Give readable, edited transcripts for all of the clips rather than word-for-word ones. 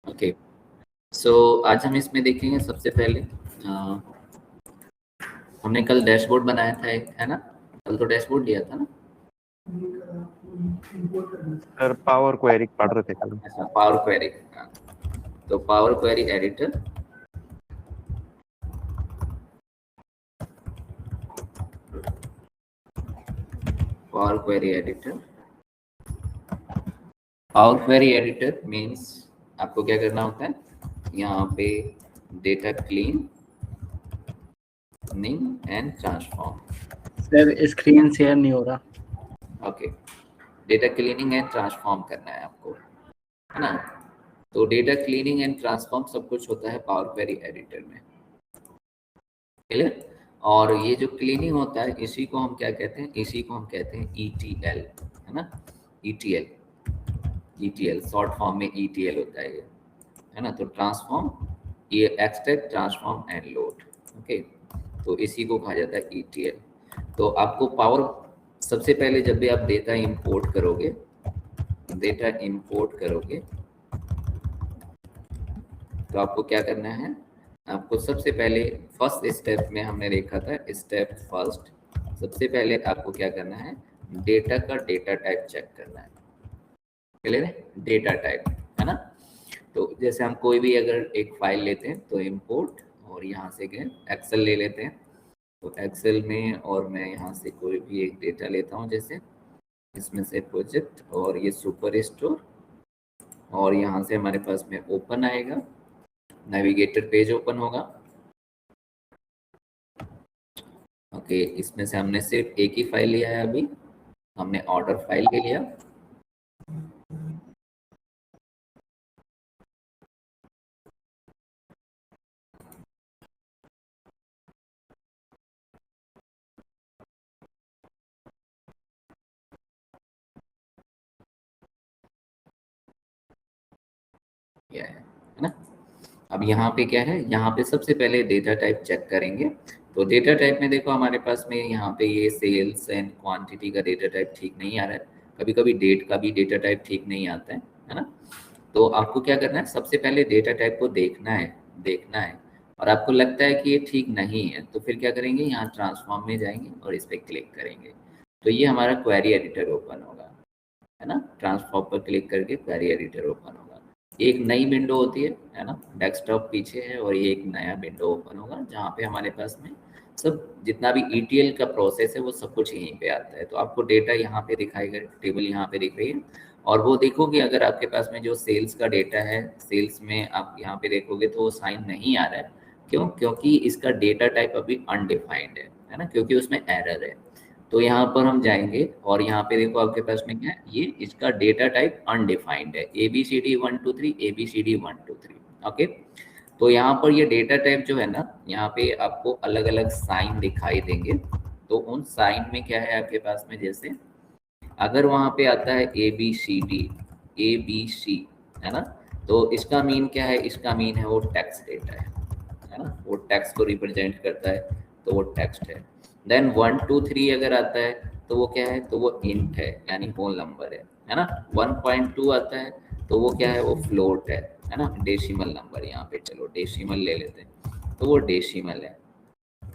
Okay, सो आज हम इसमें देखेंगे सबसे पहले हमने कल डैशबोर्ड बनाया था एक, है ना? कल तो डैशबोर्ड दिया था ना सर? पावर क्वेरी पढ़ रहे थे कल। अच्छा, पावर क्वेरी। तो power query editor, power query editor, power query editor means आपको क्या करना होता है, यहाँ पे data cleaning and transform. Sir screen share नहीं हो रहा। Okay, data cleaning and transform करना है आपको, है ना? तो डेटा क्लीनिंग एंड ट्रांसफॉर्म सब कुछ होता है पावर क्वेरी एडिटर में, क्लियर? और ये जो क्लीनिंग होता है इसी को हम क्या कहते हैं, इसी को हम कहते हैं ETL, है ना? ETL शॉर्ट फॉर्म में ETL होता है ये, है ना? तो ट्रांसफॉर्म, ये extract, transform and load, okay? तो इसी को कहा जाता है ETL। तो आपको पावर, सबसे पहले जब भी आप डेटा इंपोर्ट करोगे, तो आपको क्या करना है, आपको सबसे पहले फर्स्ट स्टेप में हमने देखा था, स्टेप फर्स्ट, सबसे पहले आपको क्या करना है, डेटा का डेटा टाइप चेक करना है, क्लियर है? डेटा टाइप, है ना? तो जैसे हम कोई भी अगर एक फाइल लेते हैं तो इंपोर्ट, और यहाँ से गए एक्सेल ले लेते हैं, तो एक्सेल में, और मैं यहाँ से कोई भी एक डेटा लेता हूँ, जैसे इसमें से प्रोजेक्ट, और ये सुपर स्टोर, और यहाँ से हमारे पास में ओपन आएगा, नेविगेटर पेज ओपन होगा। ओके, इसमें से हमने सिर्फ एक ही फाइल लिया है, अभी हमने ऑर्डर फाइल ले लिया। है ना? अब यहाँ पे क्या है, यहाँ पे सबसे पहले डेटा टाइप चेक करेंगे। तो डेटा टाइप में देखो हमारे पास में यहाँ पे ये सेल्स एंड क्वांटिटी का डेटा टाइप ठीक नहीं आ रहा है, कभी कभी डेट का भी डेटा टाइप ठीक नहीं आता है ना? तो आपको क्या करना है, सबसे पहले डेटा टाइप को देखना है, और आपको लगता है कि ये ठीक नहीं है, तो फिर क्या करेंगे, यहाँ ट्रांसफॉर्म में जाएंगे और इस पर क्लिक करेंगे, तो ये हमारा क्वेरी एडिटर ओपन होगा, है ना। ट्रांसफॉर्म पर क्लिक करके क्वेरी एडिटर ओपन होगा, एक नई विंडो होती है ना, डेस्कटॉप पीछे है और ये एक नया विंडो ओपन होगा जहाँ पे हमारे पास में सब जितना भी ETL का प्रोसेस है वो सब कुछ यहीं पे आता है। तो आपको डेटा यहाँ पे दिखाएगा, टेबल यहाँ पे दिख रही है, और वो देखोगे अगर आपके पास में जो सेल्स का डेटा है, सेल्स में आप यहाँ पे देखोगे तो वो साइन नहीं आ रहा है। क्यों? क्योंकि इसका डेटा टाइप अभी अनडिफाइंड है ना, क्योंकि उसमें एरर है। तो यहाँ पर हम जाएंगे और यहाँ पे देखो आपके पास में क्या है, ये इसका डेटा टाइप अनडिफाइंड है, ABCD 1 2 3 ABCD 1 2 3। ओके, तो यहाँ पर ये डेटा टाइप जो है ना, यहाँ पे आपको अलग अलग साइन दिखाई देंगे। तो उन साइन में क्या है आपके पास में, जैसे अगर वहाँ पे आता है ABCD ABC, है ना, तो इसका मीन क्या है, इसका मीन है वो टेक्स्ट डेटा है ना, वो टेक्स्ट को रिप्रेजेंट करता है, तो वो टेक्स्ट है। देन 1 2 3 अगर आता है तो वो क्या है, तो वो इंट है यानी होल नंबर है ना। 1.2 आता है तो वो क्या है, वो फ्लोट है ना, डेसिमल नंबर। यहाँ पे चलो डेसिमल ले लेते हैं, तो वो डेसिमल है,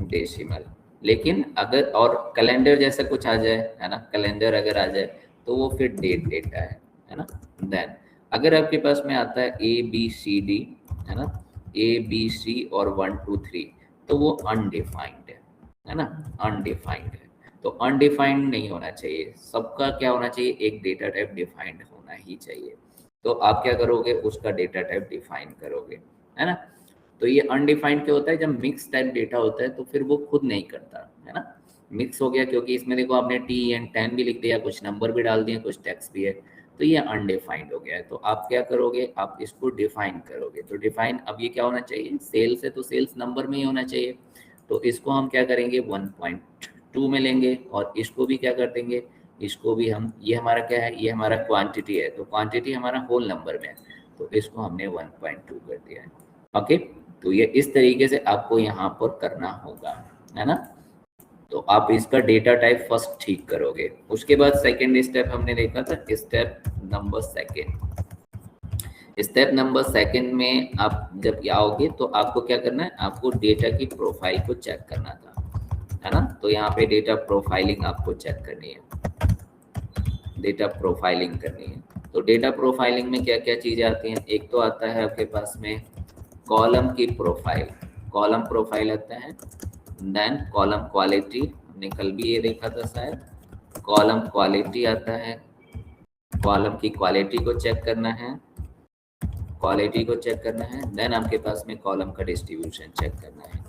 डेसिमल। लेकिन अगर और कैलेंडर जैसा कुछ आ जाए, है ना, कैलेंडर अगर आ जाए तो वो फिर डेट डेटा है ना। देन अगर आपके पास में आता है ABCD, है ना, ABC और 1 2 3, तो वो अनडिफाइंड है ना, अनडिफाइंड है। तो अनडिफाइंड नहीं होना चाहिए, सबका क्या होना चाहिए, एक डेटा टाइप डिफाइंड होना ही चाहिए। तो आप क्या करोगे, उसका डेटा टाइप डिफाइन करोगे, है ना। तो ये अनडिफाइंड क्या होता है, जब मिक्स टाइप डेटा होता है तो फिर वो खुद नहीं करता, है ना। मिक्स हो गया क्योंकि इसमें देखो आपने TN10 भी लिख दिया, कुछ नंबर भी डाल दिए, कुछ टेक्स्ट भी है, तो ये अनडिफाइंड हो गया है। तो आप क्या करोगे, आप इसको डिफाइन करोगे। तो डिफाइन अब ये क्या होना चाहिए, सेल्स है तो सेल्स नंबर में ही होना चाहिए। तो इसको हम क्या करेंगे, 1.2 में लेंगे, और इसको भी क्या कर देंगे, इसको भी हम, ये हमारा क्या है, ये हमारा क्वांटिटी है, तो क्वांटिटी हमारा होल नंबर में है, तो इसको हमने 1.2 कर दिया है। ओके, तो ये इस तरीके से आपको यहाँ पर करना होगा, है ना। तो आप इसका डेटा टाइप फर्स्ट ठीक करोगे। उसके बाद सेकेंड स्टेप हमने देखा था, step number second. Step number second में आप जब आओगे तो आपको क्या करना है, आपको डेटा की प्रोफाइल को चेक करना था, है ना। तो यहाँ पे डेटा प्रोफाइलिंग आपको चेक करनी है, डेटा प्रोफाइलिंग करनी है। तो डेटा प्रोफाइलिंग में क्या क्या चीजें आती हैं, एक तो आता है आपके पास में कॉलम की प्रोफाइल, कॉलम प्रोफाइल आता है। देन कॉलम क्वालिटी, हमने कल भी ये देखा था शायद, कॉलम क्वालिटी आता है, कॉलम की क्वालिटी को चेक करना है, क्वालिटी को चेक करना है। देन आपके पास में कॉलम का डिस्ट्रीब्यूशन चेक करना है।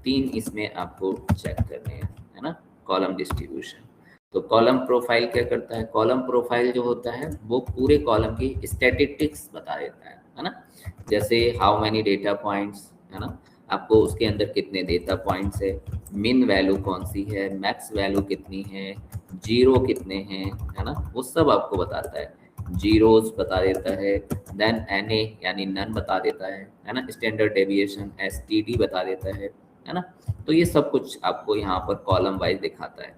3 इसमें आपको चेक करने हैं, है ना, कॉलम डिस्ट्रीब्यूशन। तो कॉलम प्रोफाइल क्या करता है, कॉलम प्रोफाइल जो होता है वो पूरे कॉलम की स्टैटिस्टिक्स बता देता है ना। जैसे हाउ मैनी डेटा पॉइंट्स, है ना, आपको उसके अंदर कितने डेटा पॉइंट्स है, मिन वैल्यू कौन सी है, मैक्स वैल्यू कितनी है, जीरो कितने हैं, है ना, वो सब आपको बताता है। जीरोस बता देता है, देन NA यानी नन बता देता है ना, स्टैंडर्ड डेविएशन STD बता देता है ना। तो ये सब कुछ आपको यहाँ पर कॉलम वाइज दिखाता है।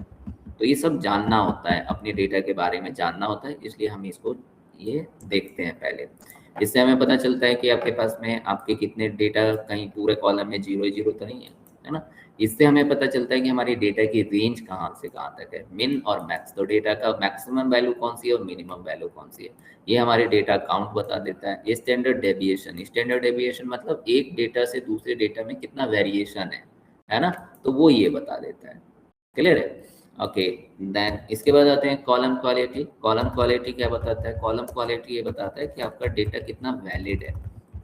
तो ये सब जानना होता है, अपने डेटा के बारे में जानना होता है, इसलिए हम इसको ये देखते हैं पहले। इससे हमें पता चलता है कि आपके पास में आपके कितने डेटा, कहीं पूरे कॉलम में 0 तो नहीं है ना। इससे हमें पता चलता है कि हमारी डेटा की रेंज कहाँ से कहाँ तक है, मिन और मैक्स। तो डेटा का मैक्सिमम वैल्यू कौन सी है और मिनिमम वैल्यू कौन सी है, ये हमारे डेटा काउंट बता देता है। ये स्टैंडर्ड डेविएशन, स्टैंडर्ड डेविएशन मतलब एक डेटा से दूसरे डेटा में कितना वेरिएशन है ना, तो वो ये बता देता है। क्लियर है? ओके, देन इसके बाद आते हैं कॉलम क्वालिटी। कॉलम क्वालिटी क्या बताता है, कॉलम क्वालिटी ये बताता है कि आपका डेटा कितना वैलिड है।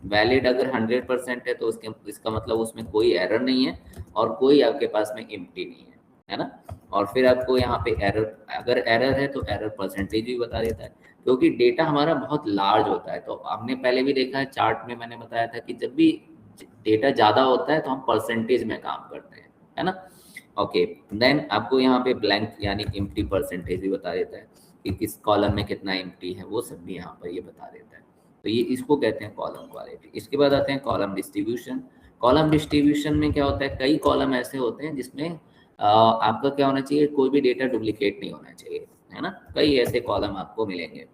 वैलिड अगर 100% है तो इसका मतलब उसमें कोई एरर नहीं है और कोई आपके पास में एम्प्टी नहीं है ना। और फिर आपको यहाँ पे एरर, अगर एरर है तो एरर परसेंटेज भी बता देता है, क्योंकि डेटा हमारा बहुत लार्ज होता है। तो आपने पहले भी देखा है चार्ट में, मैंने बताया था कि जब भी डेटा ज़्यादा होता है तो हम परसेंटेज में काम करते हैं, है ना। ओके, देन आपको यहाँ पे ब्लैंक यानी एम्प्टी परसेंटेज भी बता देता है कि किस कॉलम में कितना एम्प्टी है, वो सब भी यहाँ पर ये बता देता है। तो ये इसको कहते हैं कॉलम क्वालिटी। इसके बाद आते हैं कॉलम डिस्ट्रीब्यूशन। कॉलम डिस्ट्रीब्यूशन में क्या होता है, कई कॉलम ऐसे होते हैं जिसमें आपका क्या होना चाहिए, कोई भी डेटा डुप्लीकेट नहीं होना चाहिए, है ना। कई ऐसे कॉलम आपको मिलेंगे।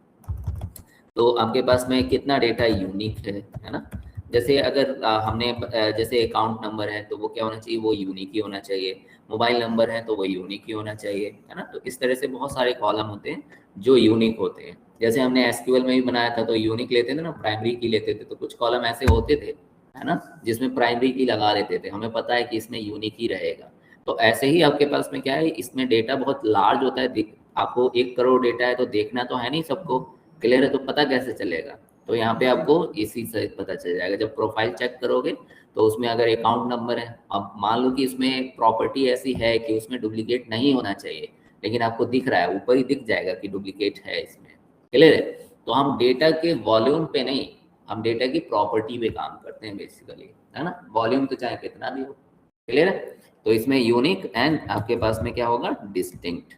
तो आपके पास में कितना डेटा यूनिक है ना। जैसे अगर हमने जैसे अकाउंट नंबर है तो वो क्या होना चाहिए, वो यूनिक ही होना चाहिए। मोबाइल नंबर है तो वो यूनिक ही होना चाहिए, है ना। तो इस तरह से बहुत सारे कॉलम होते हैं जो यूनिक होते हैं। जैसे हमने एसक्यूएल में भी बनाया था तो यूनिक लेते थे ना, प्राइमरी की लेते थे, तो कुछ कॉलम ऐसे होते थे, है ना, जिसमें प्राइमरी की लगा देते थे, हमें पता है कि इसमें यूनिक ही रहेगा। तो ऐसे ही आपके पास में क्या है, इसमें डेटा बहुत लार्ज होता है, आपको 1 करोड़ डेटा है तो देखना तो है नहीं सबको, क्लियर है, तो पता कैसे चलेगा। तो यहाँ पे आपको इसी से पता चल जाएगा। जब प्रोफाइल चेक करोगे तो उसमें अगर अकाउंट नंबर है, अब मान लो कि इसमें प्रॉपर्टी ऐसी है कि उसमें डुप्लीकेट नहीं होना चाहिए, लेकिन आपको दिख रहा है, ऊपर ही दिख जाएगा कि डुप्लीकेट है इसमें, क्लियर है। तो हम डेटा के वॉल्यूम पे नहीं, हम डेटा की प्रॉपर्टी पे काम करते हैं बेसिकली, है ना। वॉल्यूम तो चाहे कितना भी हो, क्लियर है। तो इसमें यूनिक एंड आपके पास में क्या होगा, डिस्टिंक्ट,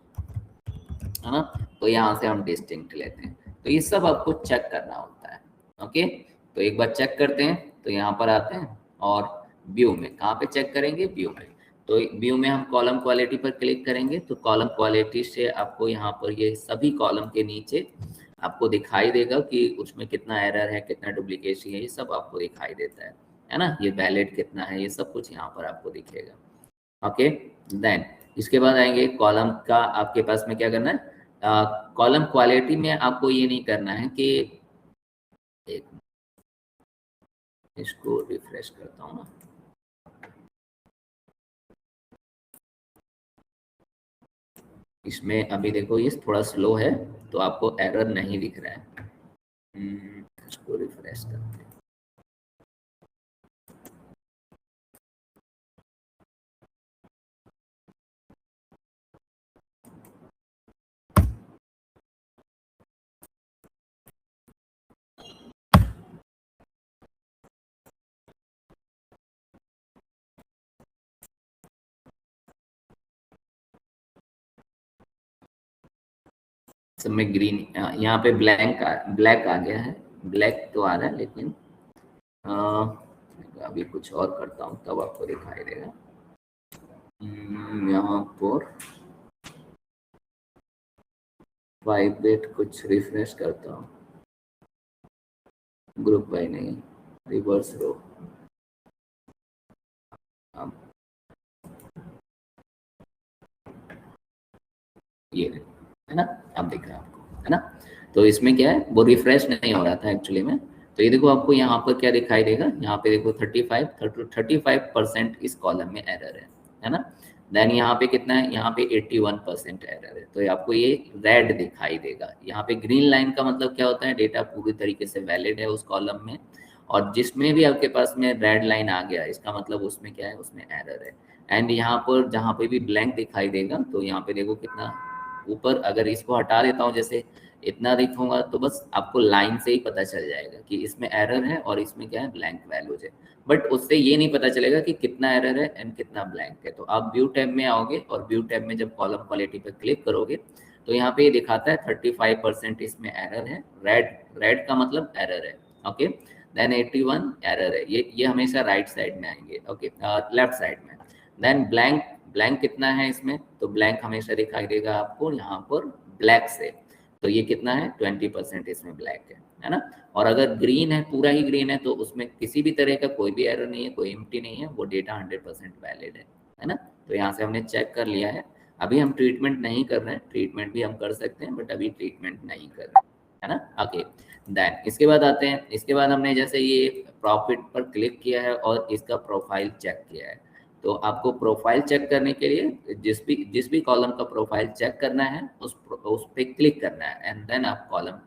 है ना। तो यहाँ से हम डिस्टिंक्ट लेते हैं। तो ये सब आपको चेक करना होता है, ओके। तो एक बार चेक करते हैं, तो यहाँ पर आते हैं और व्यू में, कहाँ पे चेक करेंगे, व्यू में। तो व्यू में हम कॉलम क्वालिटी पर क्लिक करेंगे, तो कॉलम क्वालिटी से आपको यहाँ पर ये सभी कॉलम के नीचे आपको दिखाई देगा कि उसमें कितना एरर है, कितना डुप्लीकेसी है, ये सब आपको दिखाई देता है ना। ये वैलिड कितना है, ये सब कुछ यहाँ पर आपको दिखेगा, ओके। देन इसके बाद आएंगे कॉलम का, आपके पास में क्या करना है, कॉलम क्वालिटी में आपको ये नहीं करना है कि, एक इसको रिफ्रेश करता हूँ ना, इसमें अभी देखो ये थोड़ा स्लो है तो आपको एरर नहीं दिख रहा है। इसको रिफ्रेश करते हैं। सब में ग्रीन, यहाँ पे ब्लैक आ गया है, ब्लैक तो आ रहा है, लेकिन अभी कुछ और करता हूँ तब आपको दिखाई देगा। यहाँ पर 5 बिट कुछ रिफ्रेश करता हूँ, ग्रुप बाय नहीं, रिवर्स रो, ये है ना, अब दिख रहा है आपको, है ना। तो इसमें क्या है, वो रिफ्रेश नहीं हो रहा था एक्चुअली में। तो ये देखो आपको यहाँ पर क्या दिखाई देगा, यहाँ पे देखो 35% इस कॉलम में एरर है ना। देन यहाँ पे कितना है, यहाँ पे 81% एरर है, तो आपको ये रेड दिखाई देगा। यहाँ पे ग्रीन लाइन का मतलब क्या होता है, डेटा पूरी तरीके से वैलिड है उस कॉलम में, और जिसमें भी आपके पास में रेड लाइन आ गया इसका मतलब उसमें क्या है, उसमें एरर है। एंड यहाँ पर जहाँ पे भी ब्लैंक दिखाई देगा, तो यहाँ पे देखो कितना ऊपर, अगर इसको हटा देता हूँ, जैसे इतना दिखूंगा, तो बस आपको लाइन से ही पता चल जाएगा कि इसमें एरर है और इसमें क्या है, ब्लैंक वैल्यूज है। बट उससे ये नहीं पता चलेगा कि कितना एरर है एंड कितना ब्लैंक है। तो आप व्यू टैब में आओगे और व्यू टैब में जब कॉलम क्वालिटी पर क्लिक करोगे तो यहाँ पे ये दिखाता है 35% इसमें एरर है, रेड का मतलब एरर है, ओके। देन 81 एरर है, ये हमेशा राइट साइड में आएंगे, ओके, लेफ्ट साइड में। देन ब्लैंक कितना है इसमें, तो ब्लैंक हमेशा दिखाई देगा आपको यहाँ पर ब्लैक से, तो ये कितना है, 20% इसमें ब्लैक है ना। और अगर ग्रीन है, पूरा ही ग्रीन है, तो उसमें किसी भी तरह का कोई भी एरर नहीं है, कोई एम्प्टी नहीं है, वो डेटा 100% वैलिड है ना। तो यहाँ से हमने चेक कर लिया है। अभी हम ट्रीटमेंट नहीं कर रहे हैं, ट्रीटमेंट भी हम कर सकते हैं, बट अभी ट्रीटमेंट नहीं कर रहे है ना, ओके। देन इसके बाद आते हैं, इसके बाद हमने जैसे ये प्रॉफिट पर क्लिक किया है और इसका प्रोफाइल चेक किया है, तो आपको प्रोफाइल चेक करने के लिए जिस भी कॉलम का प्रोफाइल चेक करना है उस पर क्लिक करना है, एंड देन आप कॉलम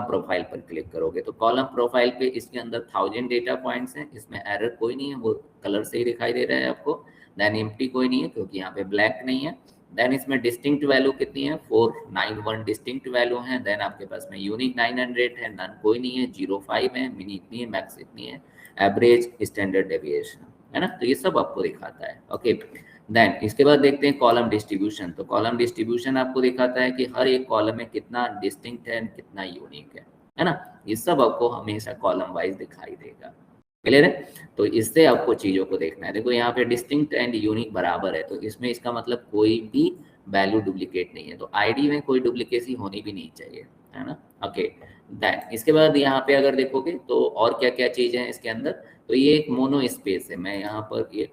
प्रोफाइल पर क्लिक करोगे। तो कॉलम प्रोफाइल पे इसके अंदर 1000 डेटा पॉइंट्स हैं, इसमें एरर कोई नहीं है, वो कलर से ही दिखाई दे रहा है आपको। देन एम्प्टी कोई नहीं है क्योंकि यहाँ पे ब्लैक नहीं है। देन इसमें डिस्टिंक्ट वैल्यू कितनी है, 491 डिस्टिंक्ट वैल्यू है। देन आपके पास में यूनिक 900 है, नन कोई नहीं है, 05 है, मिनी इतनी है, मैक्स इतनी है, एवरेज, स्टैंडर्ड डेविएशन, है ना। तो ये सब आपको दिखाता है, ओके। देन इसके बाद देखते हैं कॉलम डिस्ट्रीब्यूशन। तो कॉलम डिस्ट्रीब्यूशन आपको दिखाता है कि हर एक कॉलम में कितना डिस्टिंक्ट है, कितना यूनिक है ना। ये सब आपको हमेशा कॉलम वाइज दिखाई देगा, क्लियर है। तो इससे आपको चीजों को देखना है। देखो यहाँ पे डिस्टिंक्ट एंड यूनिक बराबर है, तो इसमें इसका मतलब कोई भी वैल्यू डुप्लीकेट नहीं है, तो आईडी में कोई डुप्लीकेसी होनी भी नहीं चाहिए, है ना, ओके। दैन इसके बाद यहाँ पे अगर देखोगे तो और क्या क्या चीजें हैं इसके अंदर, तो ये एक मोनो स्पेस है। मैं यहाँ पर ये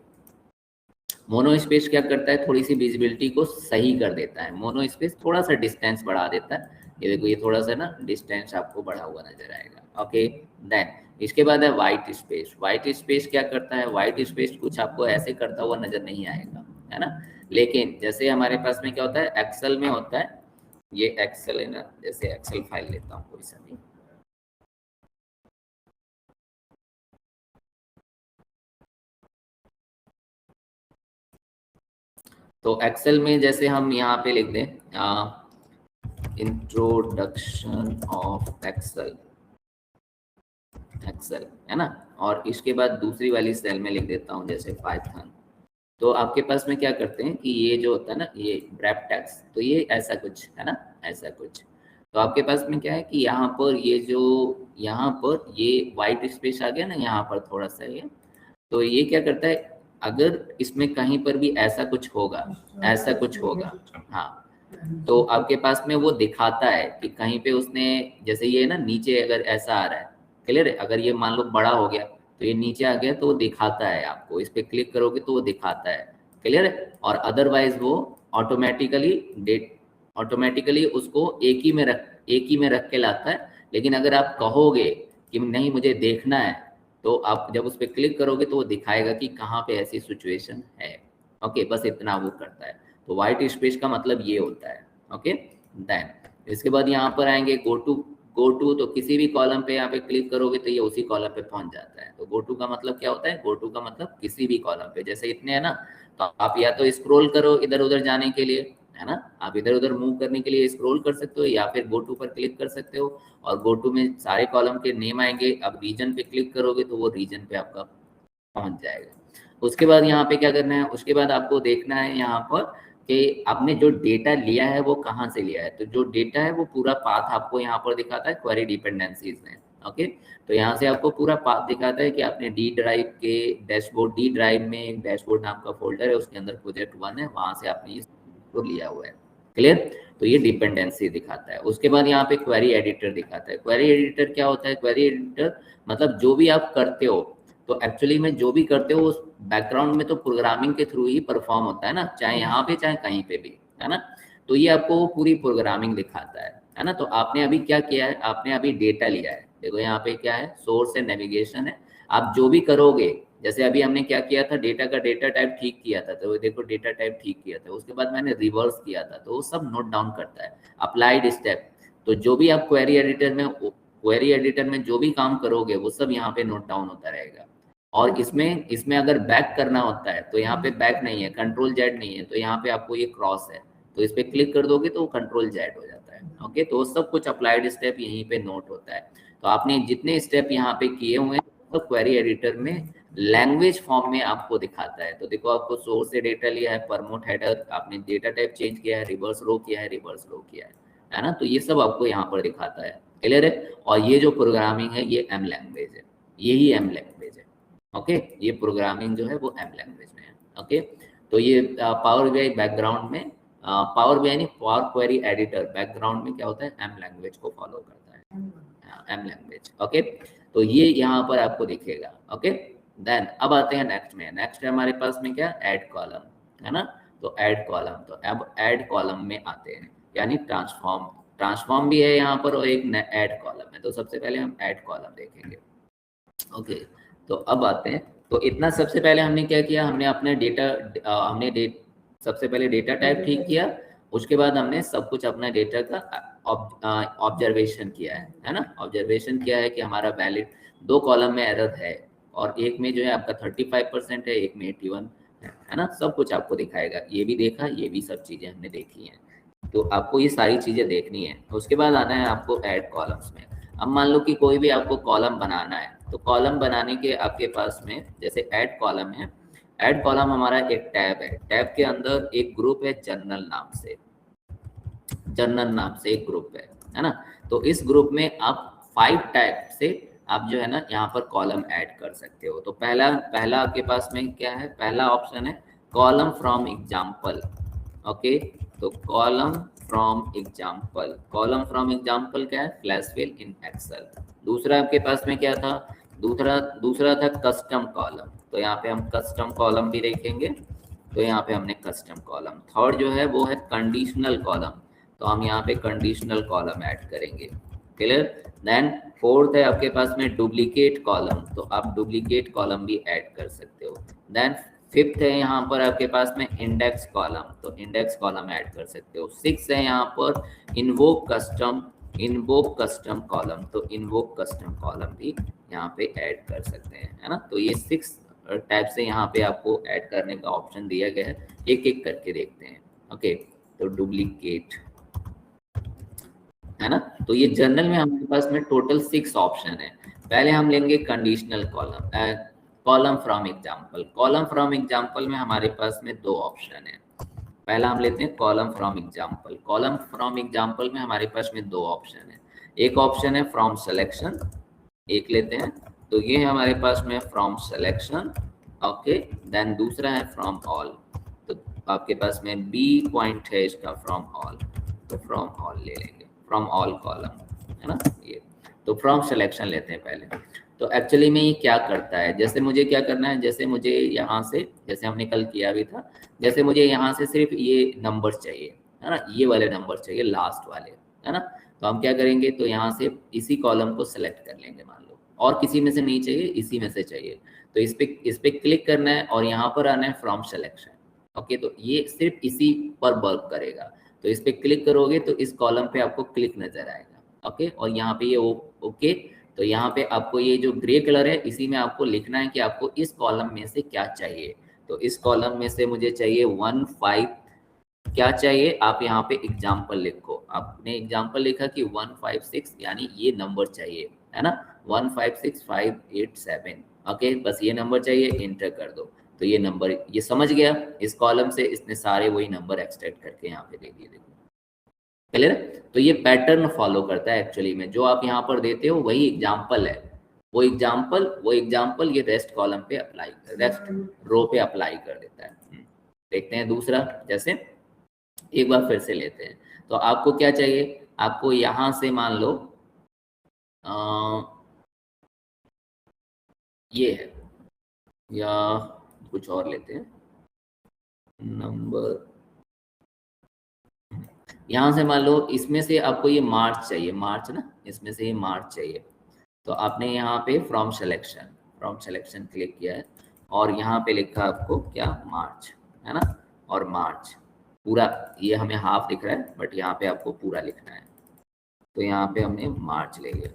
मोनो स्पेस क्या करता है, थोड़ी सी विजिबिलिटी को सही कर देता है। मोनो स्पेस थोड़ा सा डिस्टेंस बढ़ा देता है। ये देखो ये थोड़ा सा ना डिस्टेंस आपको बढ़ा हुआ नजर आएगा। ओके, देन इसके बाद है वाइट स्पेस। वाइट स्पेस क्या करता है, वाइट स्पेस कुछ आपको ऐसे करता हुआ नजर नहीं आएगा, है ना। लेकिन जैसे हमारे पास में क्या होता है, एक्सेल में होता है, ये एक्सेल है ना, जैसे एक्सेल फाइल लेता हूँ कोई सा भी, तो एक्सेल में जैसे हम यहाँ पे लिख दें इंट्रोडक्शन ऑफ एक्सेल, एक्सेल है ना, और इसके बाद दूसरी वाली सेल में लिख देता हूँ जैसे पाइथन। तो आपके पास में क्या करते हैं कि ये जो होता है ना, ये ब्रैप टैक्स, तो ये ऐसा कुछ है ना, ऐसा कुछ। तो आपके पास में क्या है कि यहाँ पर ये जो यहाँ पर ये वाइट स्पेस आ गया ना यहाँ पर थोड़ा सा ये, तो ये क्या करता है, अगर इसमें कहीं पर भी ऐसा कुछ होगा, ऐसा कुछ होगा, हाँ, तो आपके पास में वो दिखाता है कि कहीं पे उसने, जैसे ये ना नीचे अगर ऐसा आ रहा है, क्लियर है, अगर ये मान लो बड़ा हो गया तो ये नीचे आ गया तो वो दिखाता है आपको, इस पे क्लिक करोगे तो वो दिखाता है, क्लियर है। और अदरवाइज वो ऑटोमेटिकली उसको एक ही में रख के लाता है। लेकिन अगर आप कहोगे कि नहीं मुझे देखना है, तो आप जब उस पर क्लिक करोगे तो वो दिखाएगा कि कहाँ पे ऐसी सिचुएशन है। ओके, बस इतना वो करता है। तो वाइट स्पेस का मतलब ये होता है। ओके, देन इसके बाद यहाँ पर आएंगे गो टू, तो किसी भी कॉलम पे यहाँ पे क्लिक करोगे तो ये उसी कॉलम पे पहुंच जाता है। तो गो टू का मतलब क्या होता है, गो टू का मतलब किसी भी कॉलम पे, जैसे इतने है ना, तो आप या तो स्क्रॉल करो इधर उधर जाने के लिए, है ना, आप इधर उधर मूव करने के लिए स्क्रॉल कर सकते हो, या फिर गो टू पर क्लिक कर सकते हो और गो टू में सारे कॉलम के नेम आएंगे। अब रीजन पे क्लिक करोगे तो वो रीजन पे आपका पहुंच जाएगा। उसके बाद यहाँ पे क्या करना है, उसके बाद आपको देखना है यहाँ पर कि आपने जो डेटा लिया है वो कहाँ से लिया है। तो जो डेटा है वो पूरा पाथ आपको यहाँ पर दिखाता है क्वेरी डिपेंडेंसीज में। ओके, तो यहाँ से आपको पूरा पाथ दिखाता है कि आपने डी ड्राइव के डैशबोर्ड, डी ड्राइव में एक डैशबोर्ड नाम का फोल्डर है, उसके अंदर प्रोजेक्ट 1 है, वहां से आपने इसको लिया हुआ है, क्लियर। तो ये डिपेंडेंसी दिखाता है। उसके बाद यहाँ पे क्वेरी एडिटर दिखाता है। क्वेरी एडिटर क्या होता है, क्वेरी एडिटर मतलब जो भी आप करते हो, तो एक्चुअली में जो भी करते हो उस बैकग्राउंड में तो प्रोग्रामिंग के थ्रू ही परफॉर्म होता है ना, चाहे यहाँ पे चाहे कहीं पे भी, है ना। तो ये आपको पूरी प्रोग्रामिंग दिखाता है ना। तो आपने अभी क्या किया है, आपने अभी डेटा लिया है, देखो यहाँ पे क्या है, सोर्स है, नेविगेशन है। आप जो भी करोगे, जैसे अभी हमने क्या किया था, डेटा का डेटा टाइप ठीक किया था, तो देखो डेटा टाइप ठीक किया था, उसके बाद मैंने रिवर्स किया था, तो वो सब नोट डाउन करता है। अप्लाइड स्टेप, तो जो भी आप क्वेरी एडिटर में जो भी काम करोगे वो सब यहाँ पे नोट डाउन होता रहेगा। और इसमें अगर बैक करना होता है तो यहाँ पे बैक नहीं है, कंट्रोल जेड नहीं है, तो यहाँ पे आपको ये क्रॉस है, तो इस पे क्लिक कर दोगे तो कंट्रोल जेड हो जाता है। ओके, तो सब कुछ अप्लाइड स्टेप यहीं पे नोट होता है। तो आपने जितने स्टेप यहाँ पे किए हुए हैं तो क्वेरी एडिटर में लैंग्वेज फॉर्म में आपको दिखाता है। तो देखो आपको सोर्स से डेटा लिया है, प्रमोट हेडर, आपने डेटा टाइप चेंज किया है, रिवर्स रो किया है ना, तो ये सब आपको यहाँ पर दिखाता है, क्लियर है। और ये जो प्रोग्रामिंग है ये एम लैंग्वेज है, यही एम लैंग्वेज है। ओके, ये प्रोग्रामिंग जो है वो एम लैंग्वेज में है। ओके, तो ये पावर बीआई बैकग्राउंड में, पावर बीआई नहीं, पावर क्वेरी एडिटर बैकग्राउंड में क्या होता है, एम लैंग्वेज को फॉलो करता है, एम लैंग्वेज। ओके, तो ये यहाँ पर आपको दिखेगा। ओके, देन अब आते हैं नेक्स्ट में। नेक्स्ट है हमारे पास में क्या, ऐड कॉलम, है ना। तो ऐड कॉलम, तो अब ऐड कॉलम में आते हैं, यानी ट्रांसफॉर्म भी है यहाँ पर और एक ऐड कॉलम है। तो सबसे पहले हम ऐड कॉलम देखेंगे। ओके, तो अब आते हैं, तो इतना सबसे पहले हमने क्या किया, हमने अपने सबसे पहले डेटा टाइप ठीक किया, उसके बाद हमने सब कुछ अपना डेटा का ऑब्जर्वेशन किया है ना। ऑब्जर्वेशन किया है कि हमारा वैलिड 2 कॉलम में एरर है और एक में जो है आपका 35% है, एक में 81 है ना। सब कुछ आपको दिखाएगा, ये भी देखा, ये भी सब चीजें हमने देखी हैं, तो आपको ये सारी चीजें देखनी है। उसके बाद आना है आपको ऐड कॉलम्स में। अब मान लो कि कोई भी आपको कॉलम बनाना है, तो कॉलम बनाने के आपके पास में जैसे ऐड कॉलम है, ऐड कॉलम हमारा एक टैब है, टैब के अंदर एक ग्रुप है जनरल नाम से एक ग्रुप है ना। तो इस ग्रुप में आप 5 टाइप से आप जो है ना यहाँ पर कॉलम ऐड कर सकते हो। तो पहला आपके पास में क्या है, पहला ऑप्शन है कॉलम फ्रॉम एग्जाम्पल। ओके, तो column from example. Column from example क्या है? Flash fill in Excel. दूसरा आपके पास में क्या था? दूसरा था कस्टम कॉलम। तो यहाँ पे हम कस्टम कॉलम भी देखेंगे। तो यहाँ पे हमने कस्टम कॉलम। थर्ड जो है वो है कंडीशनल कॉलम। तो हम यहाँ पे कंडीशनल कॉलम ऐड करेंगे। क्लियर? देन फोर्थ है आपके पास में डुप्लीकेट कॉलम। तो आप डुप्लीकेट कॉलम भी ऐड कर सकते हो। देन फिफ्थ है यहाँ पर आपके पास में इंडेक्स कॉलम। तो इंडेक्स कॉलम ऐड कर सकते हो। सिक्स है यहाँ पर इन्वोक कस्टम कॉलम। तो इन्वोक कस्टम कॉलम भी यहाँ पे ऐड कर सकते हैं, है ना। तो ये 6 टाइप से यहाँ पे आपको ऐड करने का ऑप्शन दिया गया है। एक एक करके देखते हैं। ओके, तो डुप्लीकेट, है ना। तो ये जनरल में हमारे पास में टोटल 6 ऑप्शन है। पहले हम लेंगे conditional column, column from example. Column from example में हमारे पास में 2 ऑप्शन है। पहला हम लेते हैं column from example. Column from example में हमारे पास में 2 ऑप्शन है। एक ऑप्शन है फ्रॉम सिलेक्शन, एक लेते हैं। तो ये है हमारे पास में फ्रॉम सिलेक्शन। ओके, देन दूसरा है फ्रॉम ऑल। तो आपके पास में बी पॉइंट है इसका फ्रॉम ऑल। तो फ्रॉम ऑल ले लेंगे, फ्रॉम ऑल कॉलम, है ना ये। तो फ्रॉम सिलेक्शन लेते हैं पहले। तो एक्चुअली में ये क्या करता है, जैसे मुझे क्या करना है, जैसे मुझे यहाँ से, जैसे हमने कल किया भी था, जैसे मुझे यहाँ से सिर्फ ये नंबर चाहिए, है ना, ये वाले नंबर चाहिए, लास्ट वाले, है ना। तो हम क्या करेंगे, तो यहाँ से इसी कॉलम को सिलेक्ट कर लेंगे, मान लो, और किसी में से नहीं चाहिए, इसी में से चाहिए। तो इस पे क्लिक करना है और यहाँ पर आना है फ्रॉम सिलेक्शन। ओके, तो ये सिर्फ इसी पर वर्क करेगा। तो इस पे क्लिक करोगे तो इस कॉलम पे आपको क्लिक नजर आएगा। ओके, और यहाँ पे ये ओके। तो यहाँ पे आपको ये जो ग्रे कलर है, इसी में आपको लिखना है कि आपको इस कॉलम में से क्या चाहिए। तो इस कॉलम में से मुझे चाहिए 1 5, क्या चाहिए, आप यहाँ पे एग्जाम्पल लिखो। आपने एग्जाम्पल लिखा कि 1 5 6, यानी ये नंबर चाहिए, है ना, 1 5 6 5 8 7। ओके, बस ये नंबर चाहिए, इंटर कर दो। तो ये नंबर, ये समझ गया, इस कॉलम से इसने सारे वही नंबर एक्सट्रैक्ट करके यहाँ पे दे दिए। देखो क्लियर। तो ये पैटर्न फॉलो करता है एक्चुअली में, जो आप यहाँ पर देते हो वही एग्जाम्पल है। वो एग्जाम्पल ये रेस्ट कॉलम पे अप्लाई, रेस्ट रो पे अप्लाई कर देता है। देखते हैं दूसरा, जैसे एक बार फिर से लेते हैं। तो आपको क्या चाहिए, आपको यहां से मान लो ये है, या कुछ और लेते हैं नंबर। यहां से मान लो इसमें से आपको ये मार्च चाहिए, मार्च ना, इसमें से ये मार्च चाहिए। तो आपने यहाँ पे फ्रॉम सिलेक्शन क्लिक किया है और यहाँ पे लिखा आपको क्या, मार्च, है ना। और मार्च पूरा, ये हमें हाफ दिख रहा है बट यहाँ पे आपको पूरा लिखना है। तो यहाँ पे हमने मार्च ले लिया।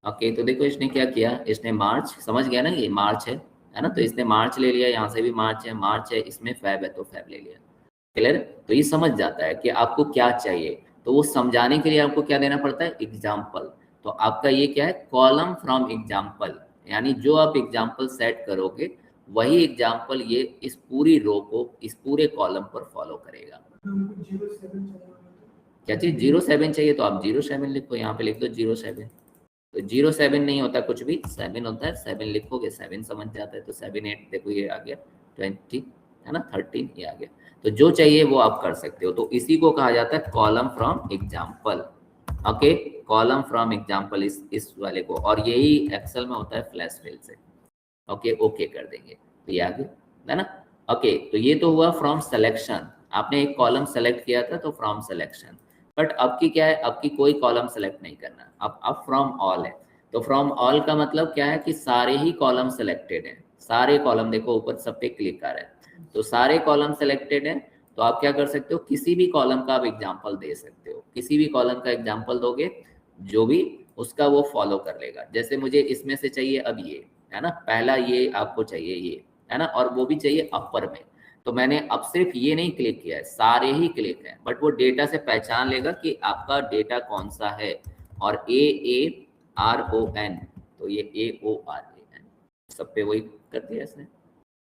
ओके, तो देखो इसने क्या किया, इसने मार्च, समझ गया ना, ये मार्च है ना। तो इसने मार्च ले लिया, यहाँ से भी मार्च है, इसमें फेब है तो फेब ले लिया। क्लियर। तो ये समझ जाता है कि आपको क्या चाहिए। तो वो समझाने के लिए आपको क्या देना पड़ता है, एग्जाम्पल। तो आपका ये क्या है, कॉलम फ्रॉम एग्जाम्पल, यानी जो आप एग्जाम्पल सेट करोगे वही एग्जाम्पल ये इस पूरी रो को, इस पूरे कॉलम पर फॉलो करेगा। क्या चीज, 07 चाहिए, तो आप 07 लिखो, यहाँ पे लिख दो 07। तो 07 नहीं होता कुछ भी, 7 होता है। 7 लिखोगे 7 समझ जाता है। तो 7 8, देखो ये आ गया 20, है ना, 13 ये आ गया। तो जो चाहिए वो आप कर सकते हो। तो इसी को कहा जाता है column from example. Okay, column from example, इस वाले को, और यही एक्सेल में होता है फ्लैश फिल से। ओके, ओके कर देंगे तो ये आ गया, है ना। ओके, तो ये तो हुआ फ्रॉम सिलेक्शन। आपने एक कॉलम सेलेक्ट किया था तो फ्रॉम सिलेक्शन। बट अब की क्या है, अब की कोई कॉलम सेलेक्ट नहीं करना, अब फ्रॉम ऑल है। तो फ्रॉम ऑल का मतलब क्या है कि सारे ही कॉलम सेलेक्टेड हैं, सारे कॉलम, देखो ऊपर सब पे क्लिक कर रहा है, तो सारे कॉलम सेलेक्टेड हैं। तो आप क्या कर सकते हो, किसी भी कॉलम का आप एग्जाम्पल दे सकते हो, किसी भी कॉलम का एग्जाम्पल दोगे, जो भी उसका वो फॉलो कर लेगा। जैसे मुझे इसमें से चाहिए अब ये, है ना, पहला ये आपको चाहिए ये, है ना, और वो भी चाहिए अपर में। तो मैंने अब सिर्फ ये नहीं क्लिक किया है, सारे ही क्लिक है, बट वो डेटा से पहचान लेगा कि आपका डेटा कौन सा है। और AARON, तो ये AORAN सब पे वही कर दिया इसने।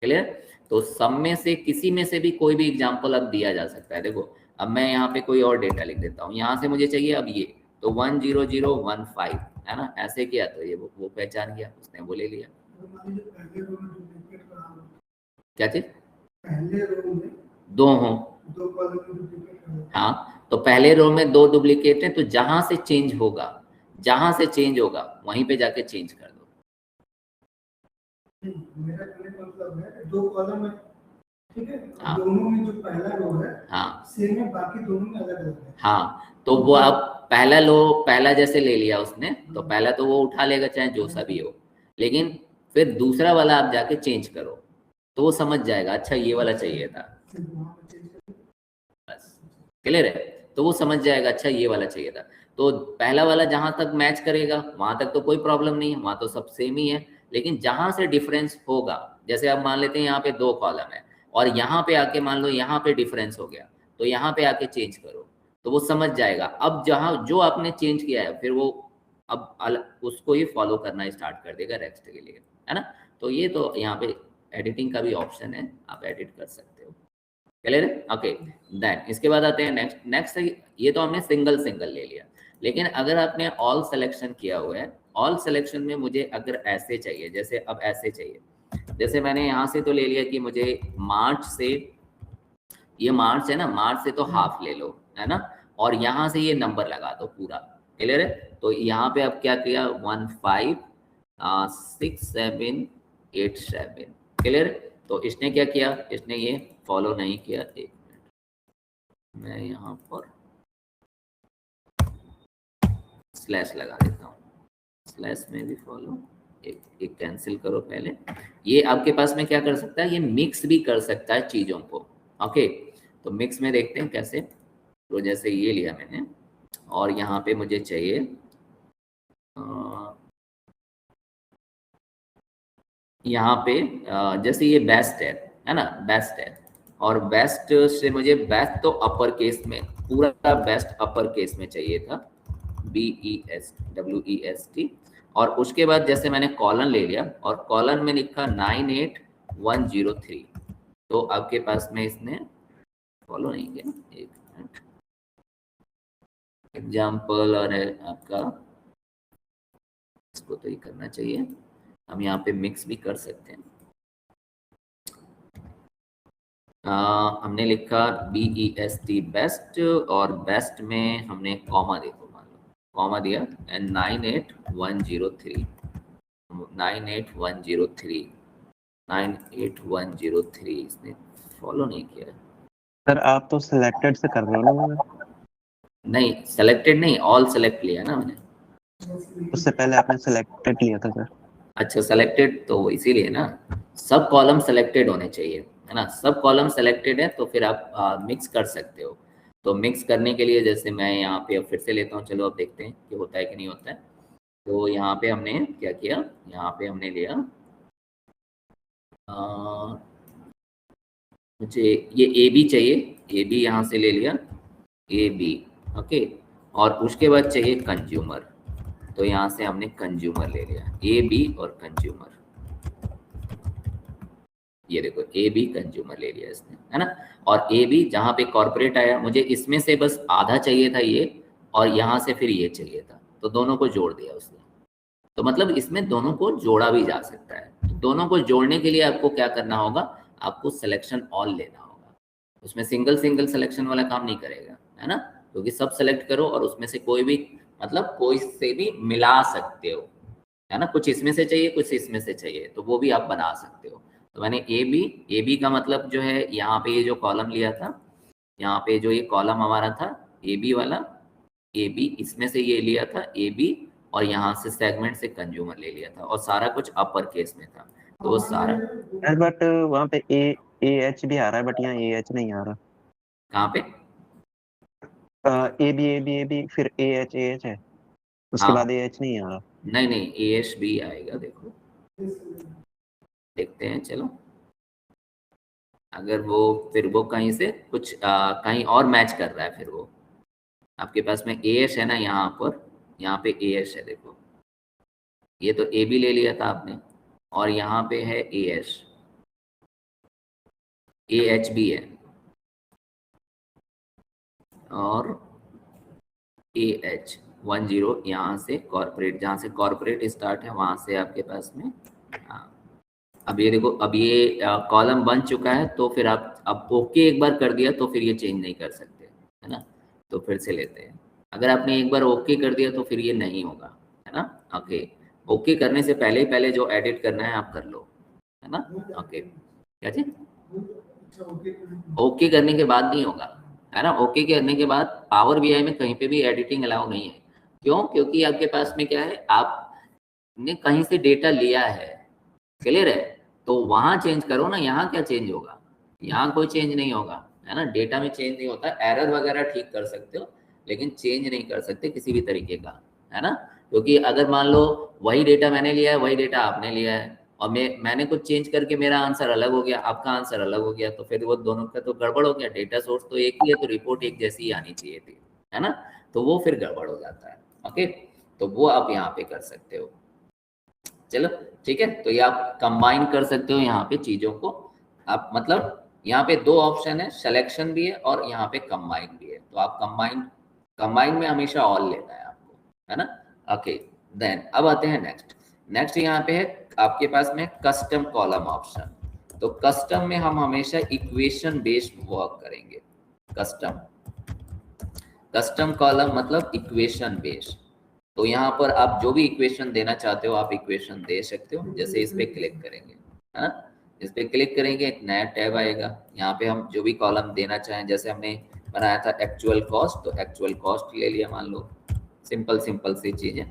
क्लियर। तो सब में से किसी में से भी कोई भी एग्जांपल अब दिया जा सकता है। देखो अब मैं यहाँ पे कोई और डेटा लिख देता हूँ, यहाँ से मुझे चाहिए अब ये, तो 10015, है ना, ऐसे किया तो ये वो पहचान गया, उसने वो ले लिया। क्या चीज, पहले रो में 2 हो, हाँ, तो पहले रो में 2 डुप्लीकेट हैं, तो जहां से चेंज होगा वहीं पे जाके चेंज कर दो। मेरा कहने का मतलब है 2 कॉलम है, ठीक है, हाँ। दोनों में जो पहला रो है हाँ सेम है, बाकी दोनों में अलग अलग है। हाँ, तो वो अब पहला जैसे ले लिया उसने, तो पहला तो वो उठा लेगा चाहे जो सा भी हो, लेकिन फिर दूसरा वाला आप जाके चेंज करो तो वो समझ जाएगा अच्छा ये वाला चाहिए था, बस क्लियर है। तो वो समझ जाएगा अच्छा ये वाला चाहिए था। तो पहला वाला जहां तक मैच करेगा वहां तक तो कोई प्रॉब्लम नहीं है, वहां तो सब सेम ही है, लेकिन जहां से डिफरेंस होगा, जैसे आप मान लेते हैं यहाँ पे 2 कॉलम है और यहाँ पे आके मान लो यहाँ पे डिफरेंस हो गया, तो यहाँ पे आके चेंज करो तो वो समझ जाएगा। अब जहां जो आपने चेंज किया है फिर वो अब उसको ही फॉलो करना स्टार्ट कर देगा नेक्स्ट के लिए, है ना। तो ये तो यहाँ पे एडिटिंग का भी ऑप्शन है, आप एडिट कर सकते हो, क्लियर है। ओके, देन इसके बाद आते हैं नेक्स्ट ये तो हमने सिंगल ले लिया, लेकिन अगर आपने ऑल सिलेक्शन किया हुआ है, ऑल सिलेक्शन में मुझे अगर ऐसे चाहिए, जैसे अब ऐसे चाहिए, जैसे मैंने यहाँ से तो ले लिया कि मुझे मार्च से, ये मार्च है ना, मार्च से तो हाफ ले लो, है ना, और यहाँ से ये नंबर लगा दो पूरा, क्लियर है। तो यहाँ पे अब क्या किया 156787, क्लियर। तो इसने क्या किया, इसने ये फॉलो नहीं किया, एक मिनट मैं यहाँ पर स्लैश लगा देता हूँ, स्लैश में भी फॉलो, एक कैंसिल करो पहले। ये आपके पास में क्या कर सकता है, ये मिक्स भी कर सकता है चीजों को। ओके, तो मिक्स में देखते हैं कैसे। तो जैसे ये लिया मैंने और यहाँ पे मुझे चाहिए यहाँ पे जैसे ये बेस्ट है ना, बेस्ट है, और बेस्ट से मुझे बेस्ट तो अपर केस में, पूरा बेस्ट अपर केस में चाहिए था, BEST, और उसके बाद जैसे मैंने कॉलन ले लिया और कॉलन में लिखा 98103, तो आपके पास में इसने फॉलो नहीं किया, एक मिनट, एग्जाम्पल और है आपका, इसको तो ही करना चाहिए। हम यहाँ पे मिक्स भी कर सकते हैं। हमने लिखा BEST बेस्ट, और बेस्ट में हमने कॉमा देखो, मान लो कॉमा दिया एंड 98103 इसने फॉलो नहीं किया। सर आप तो सिलेक्टेड से कर रहे हो ना, मैंने नहीं सेलेक्टेड नहीं, ऑल सेलेक्ट लिया ना मैंने, उससे पहले आपने सिलेक्टेड लिया था सर। अच्छा सेलेक्टेड, तो इसीलिए ना सब कॉलम सेलेक्टेड होने चाहिए, है ना, सब कॉलम सेलेक्टेड है तो फिर आप मिक्स कर सकते हो। तो मिक्स करने के लिए जैसे मैं यहाँ पे अब फिर से लेता हूँ, चलो अब देखते हैं कि होता है कि नहीं होता है। तो यहाँ पे हमने क्या किया, यहाँ पे हमने लिया मुझे ये AB चाहिए, AB यहाँ से ले लिया AB, ओके, और उसके बाद चाहिए कंज्यूमर, तो यहाँ से हमने कंज्यूमर ले लिया, AB और कंज्यूमर, ये देखो AB कंज्यूमर ले लिया इसने, है ना। और AB जहाँ पे कॉर्पोरेट आया, मुझे इसमें से बस आधा चाहिए था ये, और यहाँ से फिर ये चाहिए था, तो दोनों को जोड़ दिया उसने। तो मतलब इसमें दोनों को जोड़ा भी जा सकता है। तो दोनों को जोड़ने के लिए आपको क्या करना होगा, आपको सिलेक्शन ऑल लेना होगा, उसमें सिंगल सिलेक्शन वाला काम नहीं करेगा, है ना, क्योंकि सब सेलेक्ट करो और उसमें से कोई भी, मतलब कोई से भी मिला सकते हो, है ना, कुछ इसमें से चाहिए कुछ इसमें से चाहिए, तो वो भी आप बना सकते हो। तो मैंने AB का मतलब जो है, यहाँ पे ये जो कॉलम लिया था, यहाँ पे जो ये कॉलम हमारा था AB वाला, AB इसमें से ये लिया था AB, और यहाँ से सेगमेंट से कंज्यूमर ले लिया था, और सारा कुछ अपर केस में था, तो वो सारा। बट वहाँ पे AH भी आ रहा है, बट यहाँ AH नहीं आ रहा। कहाँ पे? AB फिर AH है, उसके बाद AH नहीं आ रहा। नहीं AH भी आएगा, देखो देखते हैं, चलो अगर वो फिर वो कहीं से कुछ कहीं और मैच कर रहा है, फिर वो आपके पास में AH है ना, यहाँ पे AH है, देखो ये तो AB ले लिया था आपने, और यहाँ पे है AH भी है, और AH10 यहाँ से कॉर्पोरेट, जहाँ से कॉर्पोरेट स्टार्ट है वहाँ से आपके पास में, अब ये देखो, अब ये कॉलम बन चुका है, तो फिर आप अब ओके एक बार कर दिया तो फिर ये चेंज नहीं कर सकते, है ना। तो फिर से लेते हैं। अगर आपने एक बार ओके कर दिया तो फिर ये नहीं होगा, है ना। ओके, ओके करने से पहले जो एडिट करना है आप कर लो, है ना। ओके, क्या चीज? ओके करने के बाद नहीं होगा, है ना। ओके करने के बाद पावर बीआई में कहीं पे भी एडिटिंग अलाउ नहीं है। क्यों? क्योंकि आपके पास में क्या है, आपने कहीं से डेटा लिया है, क्लियर है, तो वहां चेंज करो ना। यहाँ क्या चेंज होगा? यहाँ कोई चेंज नहीं होगा, है ना। डेटा में चेंज नहीं होता। एरर वगैरह ठीक कर सकते हो लेकिन चेंज नहीं कर सकते किसी भी तरीके का, है ना। क्योंकि अगर मान लो वही डेटा मैंने लिया है, वही डेटा आपने लिया है, और मैंने कुछ चेंज करके मेरा आंसर अलग हो गया, आपका आंसर अलग हो गया, तो फिर वो दोनों का तो गड़बड़ हो गया। डेटा सोर्स तो एक ही है, तो रिपोर्ट एक जैसी ही आनी चाहिए थी, है ना। तो वो फिर गड़बड़ हो जाता है। ओके, तो वो आप यहाँ पे कर सकते हो। चलो ठीक है, तो ये आप कंबाइन कर सकते हो यहाँ पे चीजों को। आप मतलब यहाँ पे दो ऑप्शन है, सिलेक्शन भी है और यहाँ पे कंबाइन भी है। तो आप कंबाइन में हमेशा ऑल लेना है आपको, है ना। ओके, देन अब आते हैं नेक्स्ट यहाँ पे है आपके पास में कस्टम कॉलम ऑप्शन। तो कस्टम में हम हमेशा इक्वेशन बेस्ड वर्क करेंगे। कस्टम कॉलम मतलब इक्वेशन बेस्ड। तो यहाँ पर आप जो भी इक्वेशन देना चाहते हो आप इक्वेशन दे सकते हो। जैसे इस पे क्लिक करेंगे, है ना, इस पे क्लिक करेंगे एक नया टैब आएगा। यहाँ पे हम जो भी कॉलम देना चाहें, जैसे हमने बनाया था एक्चुअल कॉस्ट, तो एक्चुअल कॉस्ट ले लिया, मान लो सिंपल सी चीजें,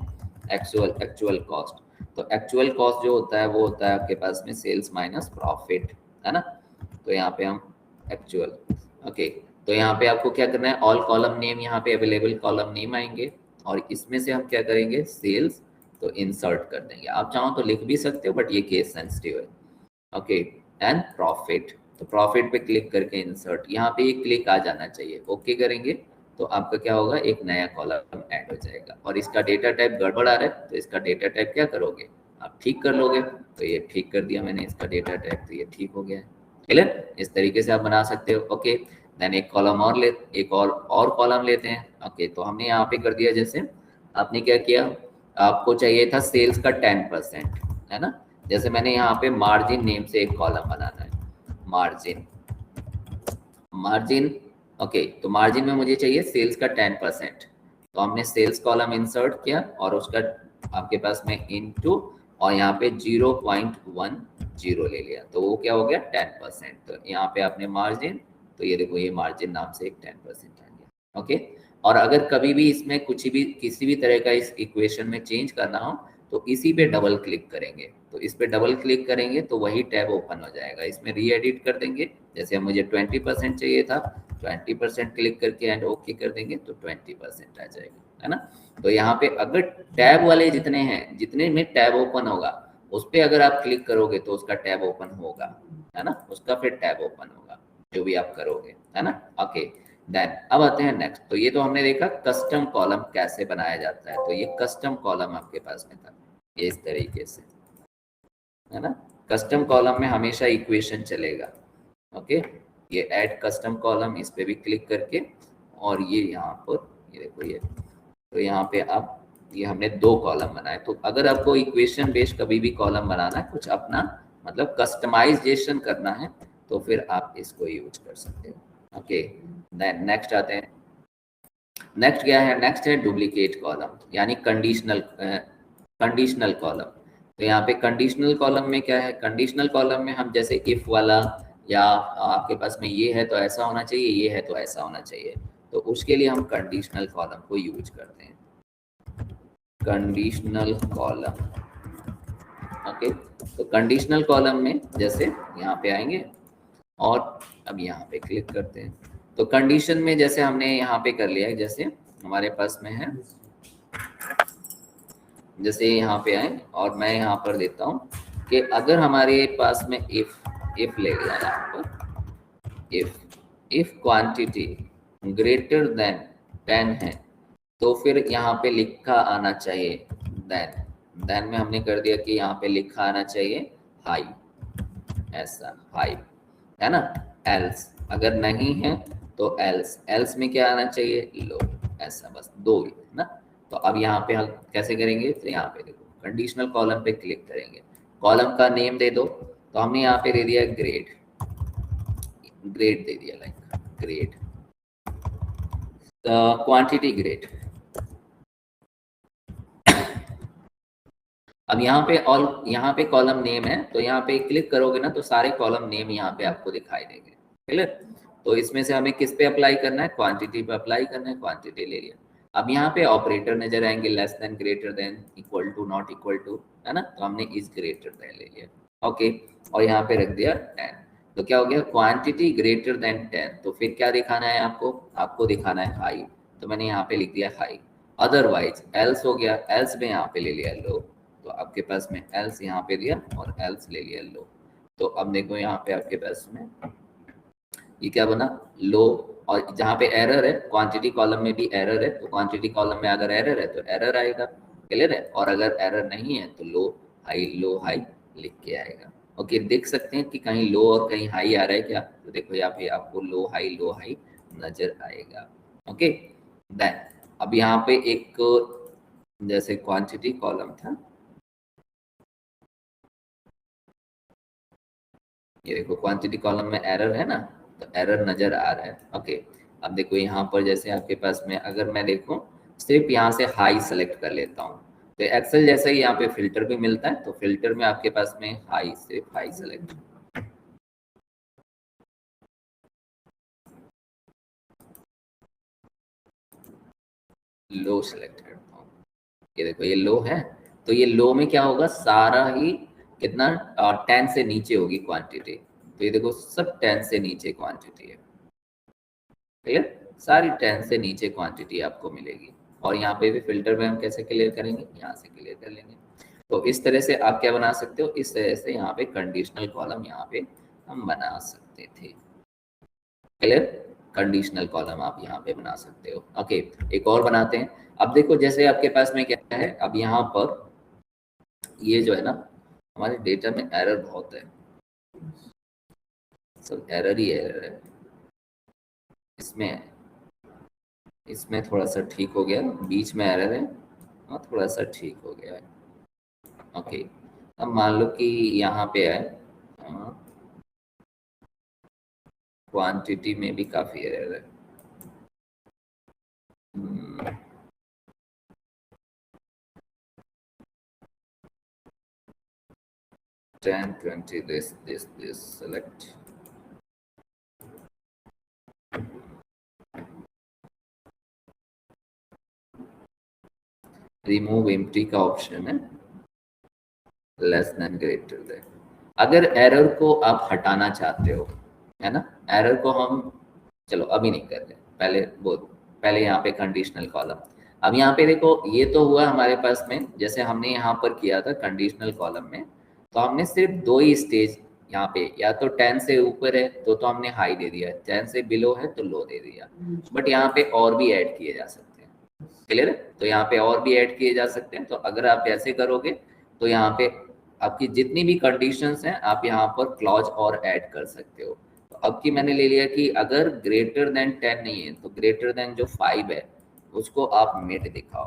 एक्चुअल कॉस्ट। तो एक्चुअल कॉस्ट जो होता है वो होता है आपके पास में सेल्स माइनस प्रॉफिट, है ना। तो यहाँ पे हम एक्चुअल, ओके, तो यहाँ पे आपको क्या करना है, ऑल कॉलम नेम, यहाँ पे अवेलेबल कॉलम नेम आएंगे और इसमें से हम क्या करेंगे, सेल्स, तो इंसर्ट कर देंगे। आप चाहो तो लिख भी सकते हो बट ये केस सेंसिटिव है। ओके, एंड प्रॉफिट, तो प्रॉफिट पे क्लिक करके इंसर्ट, यहाँ पे एक क्लिक आ जाना चाहिए। ओके करेंगे तो आपका क्या होगा, एक नया कॉलम ऐड हो जाएगा। और इसका डेटा टाइप गड़बड़ आ रहा है तो इसका डेटा टाइप क्या करोगे, आप ठीक कर लोगे। तो ये ठीक कर दिया मैंने इसका डेटा टाइप, तो ये ठीक हो गया है। क्लियर? इस तरीके से आप बना सकते हो। ओके, देन एक कॉलम और एक और कॉलम लेते हैं। ओके, तो हमने यहाँ पे कर दिया, जैसे आपने क्या किया, आपको चाहिए था सेल्स का 10%, है ना। जैसे मैंने यहाँ पे मार्जिन नेम से एक कॉलम बनाना है, मार्जिन, ओके, तो मार्जिन में मुझे चाहिए सेल्स का 10%। तो हमने सेल्स कॉलम इंसर्ट किया और उसका आपके पास में इनटू, और यहाँ पे 0.10 ले लिया, तो वो क्या हो गया, 10%। तो यहाँ पे आपने मार्जिन, तो ये देखो ये मार्जिन नाम से एक 10% आ गया। ओके, और अगर कभी भी इसमें किसी भी तरह का इस इक्वेशन में चेंज करना हो तो इसी पे डबल क्लिक करेंगे। तो इस पे डबल क्लिक करेंगे तो वही टैब ओपन हो जाएगा। इसमें री एडिट कर देंगे, जैसे मुझे 20% चाहिए था, 20% क्लिक करके एंड ओके कर देंगे तो 20% आ जाएगा, है ना। तो यहाँ पे अगर टैब वाले जितने हैं, जितने में टैब ओपन होगा उस पर अगर आप क्लिक करोगे तो उसका टैब ओपन होगा, है ना, उसका फिर टैब ओपन होगा जो भी आप करोगे, है ना। ओके, देन अब आते हैं नेक्स्ट। तो ये तो हमने देखा कस्टम कॉलम कैसे बनाया जाता है। तो ये कस्टम कॉलम आपके पास में था, ये इस तरीके से, है ना। कस्टम कॉलम में हमेशा इक्वेशन चलेगा। ओके, ये ऐड कस्टम कॉलम, इस पे भी क्लिक करके, और ये यहाँ पर ये देखो ये, तो यहाँ पे आप, ये हमने 2 कॉलम बनाए। तो अगर आपको इक्वेशन बेस्ड कभी भी कॉलम बनाना है, कुछ अपना मतलब कस्टमाइजेशन करना है, तो फिर आप इसको यूज कर सकते हो। ओके, नेक्स्ट आते हैं। नेक्स्ट क्या है, नेक्स्ट है डुप्लीकेट कॉलम, यानी कंडीशनल कॉलम। तो यहाँ पे कंडीशनल कॉलम में क्या है, कंडीशनल कॉलम में हम जैसे इफ वाला, या आपके पास में ये है तो ऐसा होना चाहिए, ये है तो ऐसा होना चाहिए, तो उसके लिए हम कंडीशनल कॉलम को यूज करते हैं, कंडीशनल कॉलम। ओके, तो कंडीशनल कॉलम में जैसे यहाँ पे आएंगे और अब यहाँ पे क्लिक करते हैं। तो कंडीशन में जैसे हमने यहाँ पे कर लिया है, जैसे हमारे पास में है, जैसे यहाँ पे आए और मैं यहाँ पर देता हूँ कि अगर हमारे पास में इफ ले लिया यहाँ पर, इफ क्वांटिटी ग्रेटर देन 10 है तो फिर यहाँ पे लिखा आना चाहिए देन में हमने कर दिया कि यहाँ पे लिखा आना चाहिए हाई, ऐसा हाई, है ना। एल्स अगर नहीं है तो एल्स में क्या आना चाहिए, लो, ऐसा, बस 2 ही, है ना। तो अब यहाँ पे हम कैसे करेंगे, तो यहाँ पे देखो कंडीशनल कॉलम पे क्लिक करेंगे, कॉलम का नेम दे दो। तो हमने यहाँ पे दे दिया ग्रेड दे दिया, लाइक ग्रेड, क्वांटिटी ग्रेड। अब यहाँ पे कॉलम नेम है, तो यहाँ पे क्लिक करोगे ना तो सारे कॉलम नेम यहाँ पे आपको दिखाई देंगे। क्लियर? तो इसमें से हमें किस पे अप्लाई करना है? क्वांटिटी पे अप्लाई करना है। क्वांटिटी ले लिया। अब यहाँ पे ऑपरेटर नजर आएंगे, less than, greater than, equal to, not equal to, है ना? तो हमने इज ग्रेटर देन ले लिया। ओके, और यहाँ पे रख दिया 10। तो क्या हो गया? Quantity greater than 10। तो फिर क्या दिखाना है आपको? आपको दिखाना है हाई। तो मैंने यहाँ पे लिख दिया हाई। अदरवाइज एल्स हो गया, एल्स में यहाँ पे ले लिया लो। तो आपके पास में एल्स यहाँ पे दिया और एल्स ले लिया लो। तो अब देखो यहाँ पे आपके पास में ये क्या बना? लो। और जहाँ पे एरर है, क्वांटिटी कॉलम में भी एरर है, तो क्वांटिटी कॉलम में अगर एरर है तो एरर आएगा। क्लियर है? और अगर एरर नहीं है तो लो हाई लिख के आएगा। ओके, देख सकते हैं कि कहीं लो और कहीं हाई आ रहा है क्या? तो देखो यहाँ पे आपको लो हाई नजर आएगा। ओके, देन अब यहाँ पे एक जैसे क्वांटिटी कॉलम था, ये देखो क्वांटिटी कॉलम में एरर है ना, तो एरर नजर आ रहा है। ओके, अब देखो यहाँ पर जैसे आपके पास में अगर मैं देखूं सिर्फ यहाँ से हाई सेलेक्ट कर लेता हूँ, तो एक्सेल जैसे ही यहाँ पे फिल्टर भी मिलता है, तो फिल्टर में आपके पास में हाई, सिर्फ हाई सेलेक्ट, लो सेलेक्ट करता हूँ। ये देखो ये लो है, तो ये लो में क्या होगा? सारा ही कितना 10 से नीचे होगी क्वांटिटी। तो ये देखो सब 10 से नीचे क्वांटिटी है। क्लियर? सारी 10 से नीचे क्वांटिटी आपको मिलेगी। और यहाँ पे भी फिल्टर में हम कैसे क्लियर करेंगे? यहाँ से क्लियर कर लेंगे। तो इस तरह से आप क्या बना सकते हो? इस तरह से यहाँ पे कंडीशनल कॉलम यहाँ पे हम बना सकते थे। क्लियर? कंडीशनल कॉलम आप यहाँ पे बना सकते हो। ओके, एक और बनाते हैं। अब देखो जैसे आपके पास में क्या है, अब यहाँ पर ये जो है ना, हमारे डेटा में एरर बहुत है, सब एरर ही एरर है। इसमें थोड़ा सा ठीक हो गया, बीच में एरर है और थोड़ा सा ठीक हो गया है। ओके, अब मान लो कि यहाँ पे है क्वांटिटी में भी काफी एरर है। 10, 20, this select. रिमूव एम्प्टी का ऑप्शन है, लेस देन, ग्रेटर देन। अगर एरर को आप हटाना चाहते हो, है ना, एरर को हम चलो अभी नहीं कर रहे, पहले यहाँ पे कंडीशनल कॉलम। अब यहाँ पे देखो ये तो हुआ हमारे पास में, जैसे हमने यहाँ पर किया था कंडीशनल कॉलम में, तो हमने सिर्फ 2 ही स्टेज यहाँ पे, या तो 10 से ऊपर है तो हमने हाई दे दिया, 10 से बिलो है तो लो दे दिया। बट यहाँ पे और भी ऐड किए जा सकते हैं। क्लियर है? तो यहाँ पे और भी ऐड किए जा सकते हैं। तो अगर आप ऐसे करोगे तो यहाँ पे आपकी जितनी भी कंडीशंस हैं आप यहाँ पर क्लॉज और ऐड कर सकते हो। तो अब की मैंने ले लिया कि अगर ग्रेटर देन 10 नहीं है तो ग्रेटर देन जो 5 है उसको आप मिड दिखाओ।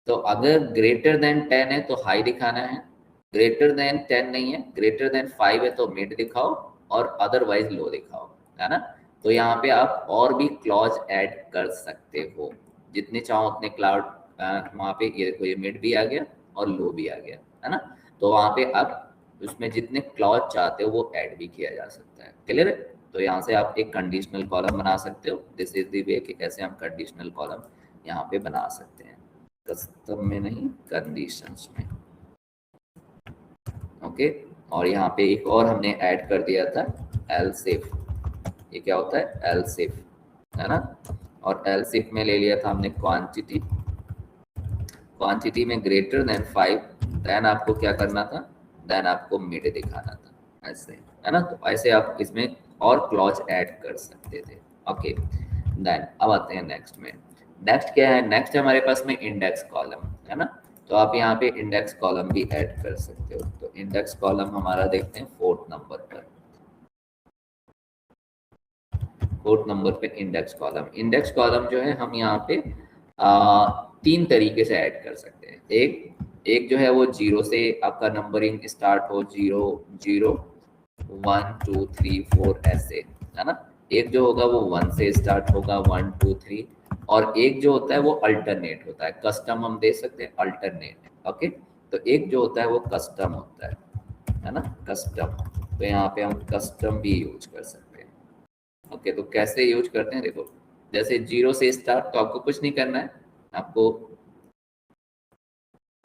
तो अगर ग्रेटर देन 10 है तो हाई दिखाना है, ग्रेटर देन 10 नहीं है, ग्रेटर देन 5 है तो मिड दिखाओ और अदरवाइज लो दिखाओ, है ना। तो यहाँ पे आप और भी क्लॉज ऐड कर सकते हो, जितने चाहो उतने क्लाउड। वहाँ पे ये देखो ये मिड भी आ गया और लो भी आ गया, है ना। तो वहाँ पे आप उसमें जितने क्लॉज चाहते हो वो ऐड भी किया जा सकता है। क्लियर है? तो यहाँ से आप एक कंडीशनल कॉलम बना सकते हो। दिस इज द वे कि कैसे हम कंडीशनल कॉलम यहाँ पे बना सकते हैं, कस्टम में नहीं, कंडीशंस में। ओके, और यहाँ पे एक और हमने ऐड कर दिया था एल्स इफ। ये क्या होता है? एल्स इफ, है ना। और एल्स इफ में ले लिया था हमने क्वांटिटी में ग्रेटर देन 5, देन आपको क्या करना था? देन आपको मिड दिखाना था, ऐसे, है ना। तो ऐसे आप इसमें और क्लॉज ऐड कर सकते थे। ओके, देन अब आते हैं नेक्स्ट में। नेक्स्ट क्या है? नेक्स्ट हमारे पास में इंडेक्स कॉलम, है ना। तो आप यहाँ पे इंडेक्स कॉलम भी ऐड कर सकते हो। तो इंडेक्स कॉलम हमारा देखते हैं 4th नंबर पर। 4th नंबर पे इंडेक्स कॉलम। इंडेक्स कॉलम जो है हम यहाँ पे 3 तरीके से ऐड कर सकते हैं। एक जो है वो 0 से आपका नंबरिंग स्टार्ट हो, 0 0 1 2 3 4 ऐसे, है ना। एक जो होगा वो 1 से स्टार्ट होगा, 1 2 3 और एक जो होता है वो अल्टरनेट होता है। कस्टम हम दे सकते हैं, अल्टरनेट, ओके। तो एक जो होता है वो कस्टम होता है ना, कस्टम। तो यहाँ पे हम कस्टम भी यूज कर सकते हैं, ओके। तो कैसे यूज करते हैं, देखो जैसे 0 से स्टार्ट, तो आपको कुछ नहीं करना है, आपको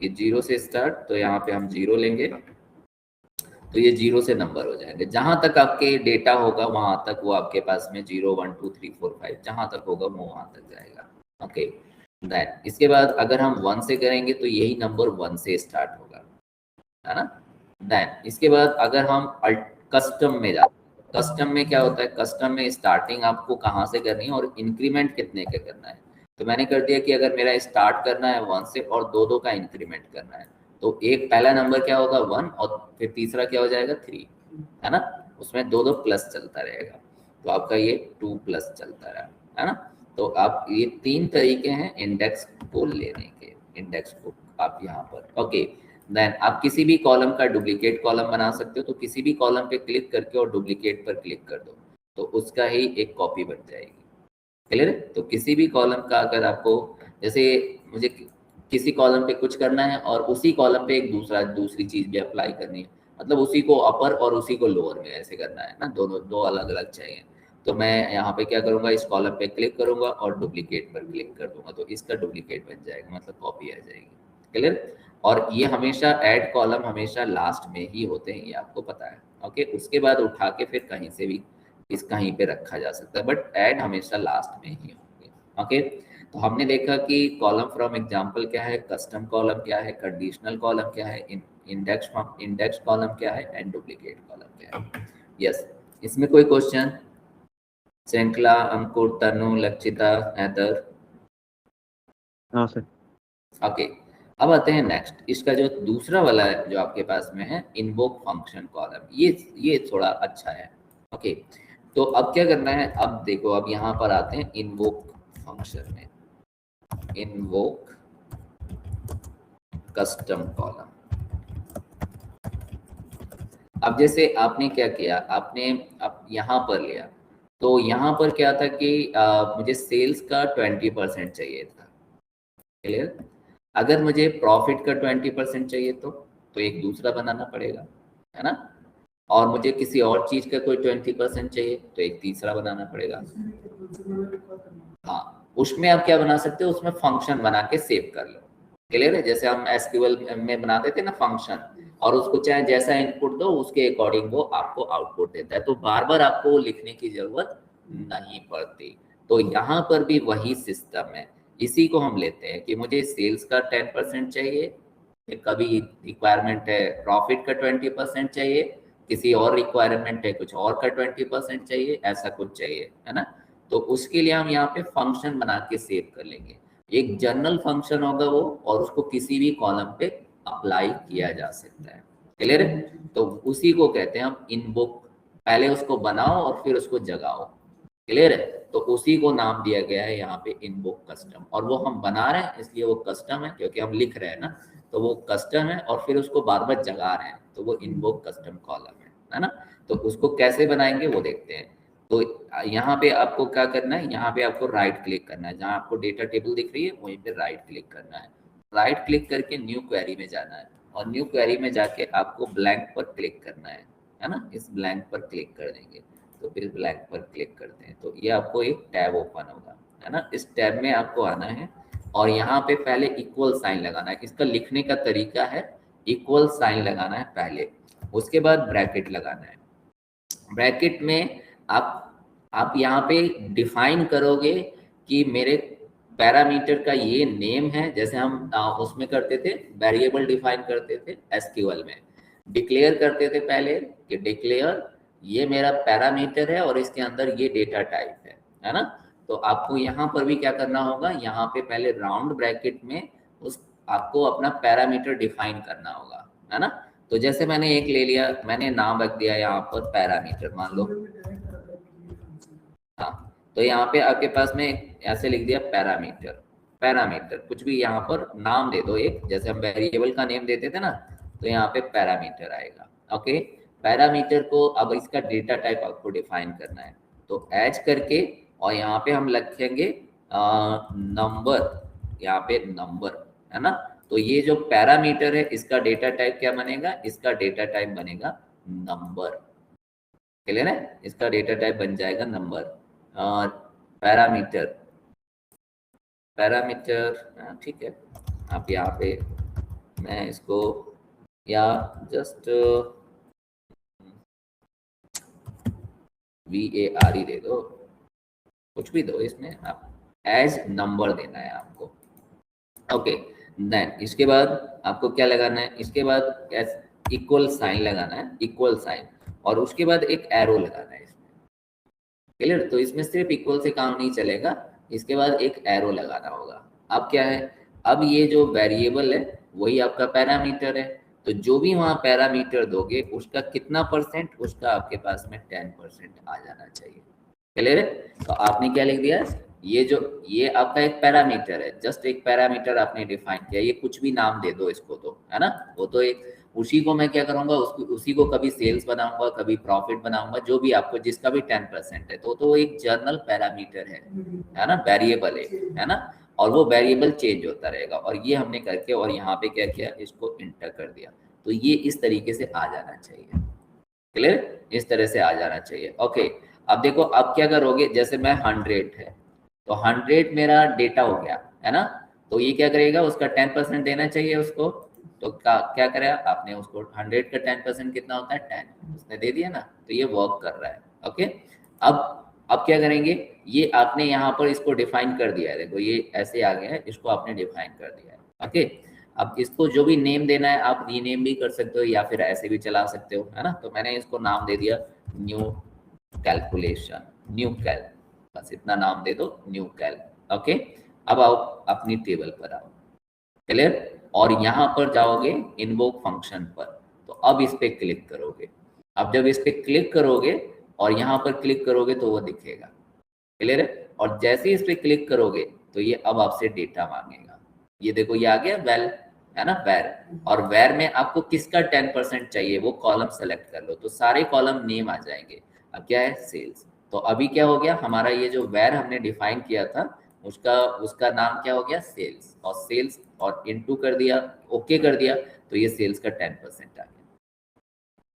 ये 0 से स्टार्ट, तो यहाँ पे हम 0 लेंगे, तो ये 0 से नंबर हो जाएंगे। जहां तक आपके डेटा होगा वहां तक वो आपके पास में 0 1 2 3 4 5 जहां तक होगा वो वहां तक जाएगा, ओके। देन इसके बाद अगर हम 1 से करेंगे तो यही नंबर 1 से स्टार्ट होगा, है ना। देन इसके बाद अगर हम कस्टम में जाते हैं, कस्टम में क्या होता है, कस्टम में स्टार्टिंग आपको कहाँ से करनी है और इंक्रीमेंट कितने का करना है। तो मैंने कर दिया कि अगर मेरा स्टार्ट करना है 1 से और 2 का इंक्रीमेंट करना है, तो एक पहला नंबर क्या होगा 1 और फिर तीसरा क्या हो जाएगा 3, है ना। उसमें 2 प्लस चलता रहेगा, तो आपका ये 2 प्लस चलता रहा, है ना। तो आप ये 3 तरीके हैं इंडेक्स को लेने के, इंडेक्स को आप यहाँ पर, ओके। देन आप किसी भी कॉलम का डुप्लीकेट कॉलम बना सकते हो, तो किसी भी कॉलम पे क्लिक करके और डुप्लीकेट पर क्लिक कर दो तो उसका ही एक कॉपी बन जाएगी, क्लियर है। तो किसी भी कॉलम का अगर आपको, जैसे मुझे किसी कॉलम पे कुछ करना है और उसी कॉलम पे एक दूसरी चीज भी अप्लाई करनी है, मतलब उसी को अपर और उसी को लोअर में ऐसे करना है ना, दोनों दो अलग अलग चाहिए। तो मैं यहाँ पे क्या करूँगा, इस कॉलम पे क्लिक करूंगा और डुप्लीकेट पर क्लिक कर दूंगा, तो इसका डुप्लीकेट बन जाएगा, मतलब कॉपी आ जाएगी, क्लियर। और ये हमेशा ऐड कॉलम हमेशा लास्ट में ही होते हैं, ये आपको पता है, ओके। उसके बाद उठा के फिर कहीं से भी कहीं पे रखा जा सकता है, बट ऐड हमेशा लास्ट में ही होंगे, ओके। तो हमने देखा कि कॉलम फ्रॉम एग्जांपल क्या है, कस्टम कॉलम क्या है, कंडीशनल कॉलम क्या है, इंडेक्स कॉलम क्या है एंड डुप्लीकेट कॉलम क्या है। यस, इसमें कोई क्वेश्चन? श्रृंखला, अंकुर, तनु, लक्षिता, हैदर? हाँ सर। ओके, अब आते हैं नेक्स्ट। इसका जो दूसरा वाला है जो आपके पास में है, इन्वोक फंक्शन कॉलम, ये थोड़ा अच्छा है, ओके। तो अब क्या करना है, अब देखो, अब यहाँ पर आते हैं इन्वोक फंक्शन में, इन्वोक कस्टम कॉलम। अब जैसे आपने क्या किया, आपने अब यहाँ पर लिया, तो यहाँ पर क्या था कि मुझे सेल्स का 20% चाहिए था, क्लियर। अगर मुझे प्रॉफिट का 20% चाहिए तो एक दूसरा बनाना पड़ेगा, है ना। और मुझे किसी और चीज का कोई 20% चाहिए तो एक तीसरा बनाना पड़ेगा। हाँ, उसमें आप क्या बना सकते हो, उसमें फंक्शन बना के सेव कर लो, क्लियर है। जैसे हम एसक्यूएल में बनाते थे ना फंक्शन, और उसको चाहे जैसा इनपुट दो उसके अकॉर्डिंग वो आपको आउटपुट देता है, तो बार बार आपको लिखने की जरूरत नहीं पड़ती। तो यहाँ पर भी वही सिस्टम है, इसी को हम लेते हैं कि मुझे सेल्स का 10% चाहिए, कभी रिक्वायरमेंट है प्रॉफिट का 20% चाहिए, किसी और रिक्वायरमेंट है कुछ और का 20% चाहिए, ऐसा कुछ चाहिए, है ना। तो उसके लिए हम यहाँ पे फंक्शन बना के सेव कर लेंगे। एक जनरल फंक्शन होगा वो, और उसको किसी भी कॉलम पे अप्लाई किया जा सकता है, क्लियर है। तो उसी को कहते हैं हम इनवोक, पहले उसको बनाओ और फिर उसको जगाओ, क्लियर है। तो उसी को नाम दिया गया है यहाँ पे इनवोक कस्टम, और वो हम बना रहे हैं इसलिए वो कस्टम है, क्योंकि हम लिख रहे हैं ना, तो वो कस्टम है और फिर उसको बार बार जगा रहे हैं, तो वो इनवोक कस्टम कॉलम है ना। तो उसको कैसे बनाएंगे वो देखते हैं। तो यहाँ पे आपको क्या करना है, यहाँ पे आपको राइट क्लिक करना है, जहाँ आपको डेटा टेबल दिख रही है वहीं पे राइट क्लिक करना है। राइट क्लिक करके न्यू क्वेरी में जाना है, और न्यू क्वेरी में जाके आपको ब्लैंक पर क्लिक करना है ना। इस ब्लैंक पर क्लिक कर देंगे, तो फिर ब्लैंक पर क्लिक करते हैं तो ये आपको एक टैब ओपन होगा, है ना। इस टैब में आपको आना है और यहाँ पे पहले इक्वल साइन लगाना है। इसका लिखने का तरीका है, इक्वल साइन लगाना है पहले, उसके बाद ब्रैकेट लगाना है। ब्रैकेट में आप यहाँ पे डिफाइन करोगे कि मेरे पैरामीटर का ये नेम है, जैसे हम उसमें करते थे, वेरिएबल डिफाइन करते थे एसक्यूएल में, डिक्लेयर करते थे पहले कि डिक्लेयर ये मेरा पैरामीटर है और इसके अंदर ये डेटा टाइप है ना। तो आपको यहाँ पर भी क्या करना होगा, यहाँ पे पहले राउंड ब्रैकेट में उस आपको अपना पैरामीटर डिफाइन करना होगा, है ना। तो जैसे मैंने एक ले लिया, मैंने नाम रख दिया यहाँ पर पैरामीटर, मान लो, हाँ। तो यहाँ पे आपके पास में ऐसे लिख दिया पैरामीटर कुछ भी यहाँ पर नाम दे दो एक, जैसे हम वेरिएबल का नेम देते थे ना, तो यहाँ पे पैरामीटर आएगा, ओके। पैरामीटर को अब इसका डेटा टाइप आपको डिफाइन करना है, तो एज करके और यहाँ पे हम लिखेंगे नंबर, यहाँ पे नंबर है ना। तो ये जो पैरामीटर है इसका डेटा टाइप क्या बनेगा, इसका डेटा टाइप बनेगा नंबर। क्लियर है, इसका डेटा टाइप बन जाएगा नंबर। पैरामीटर, पैरामीटर ठीक है। आप यहाँ पे मैं इसको या जस्ट VAR ही दे दो, कुछ भी दो इसमें, आप एज नंबर देना है आपको। ओके, देन इसके बाद आपको क्या लगाना है, इसके बाद इक्वल साइन लगाना है, इक्वल साइन, और उसके बाद एक एरो लगाना है इसमें। क्लियर, तो इसमें सिर्फ इक्वल से काम नहीं चलेगा, इसके बाद एक एरो लगाना होगा। अब क्या है, अब ये जो वेरिएबल है वही आपका पैरामीटर है, तो जो भी वहाँ पैरामीटर दोगे उसका कितना परसेंट, उसका आपके पास में 10% आ जाना चाहिए। क्लियर है, तो आपने क्या लिख दिया, ये आपका एक पैरामीटर है, जस्ट एक पैरामीटर आपने डिफाइन किया, ये कुछ भी नाम दे दो इसको, तो है ना, वो तो एक, उसी को मैं क्या करूंगा, उसी को कभी सेल्स बनाऊंगा, कभी प्रॉफिट बनाऊंगा, जो भी आपको जिसका भी 10% है, तो एक जर्नल पैरामीटर है ना, वेरिएबल है ना, और वो वेरिएबल चेंज होता रहेगा। और ये हमने करके और यहाँ पे क्या किया, इसको इंटर कर दिया, तो ये इस तरीके से आ जाना चाहिए। क्लियर, इस तरह से आ जाना चाहिए। ओके, अब देखो, अब क्या करोगे, जैसे मैं 100 है, तो 100 मेरा डेटा हो गया है ना, तो ये क्या करेगा, उसका 10% देना चाहिए उसको, तो क्या करेगा आपने, उसको 100 का 10% कितना होता है, 10, उसने दे दिया ना, तो ये वर्क कर रहा है। ओके, अब क्या करेंगे, ये आपने यहाँ पर इसको डिफाइन कर दिया है, देखो ये ऐसे आ गया है, इसको आपने डिफाइन कर दिया है। ओके, अब इसको जो भी नेम देना है आप रीनेम भी कर सकते हो या फिर ऐसे भी चला सकते हो, है ना। तो मैंने इसको नाम दे दिया न्यू कैलकुलेशन, न्यू कैल, बस इतना नाम दे दो, न्यू कैल। ओके, अब आओ अपनी टेबल पर आओ। क्लियर, और यहाँ पर जाओगे इन्वोक फंक्शन पर, तो अब इस पे क्लिक करोगे। अब जब इस पे क्लिक करोगे और यहाँ पर क्लिक करोगे तो वो दिखेगा। क्लियर है, और जैसे इस पे क्लिक करोगे तो ये अब आपसे डेटा मांगेगा। ये देखो ये आ गया वेल, है ना, वेर, और वेर में आपको किसका 10% चाहिए वो कॉलम सेलेक्ट कर लो, तो सारे कॉलम नेम आ जाएंगे। अब क्या है, सेल्स, तो अभी क्या हो गया, हमारा ये जो वेर हमने डिफाइन किया था उसका नाम क्या हो गया, सेल्स, और सेल्स और इनटू कर दिया, ओके कर दिया, तो ये सेल्स का 10% आ गया।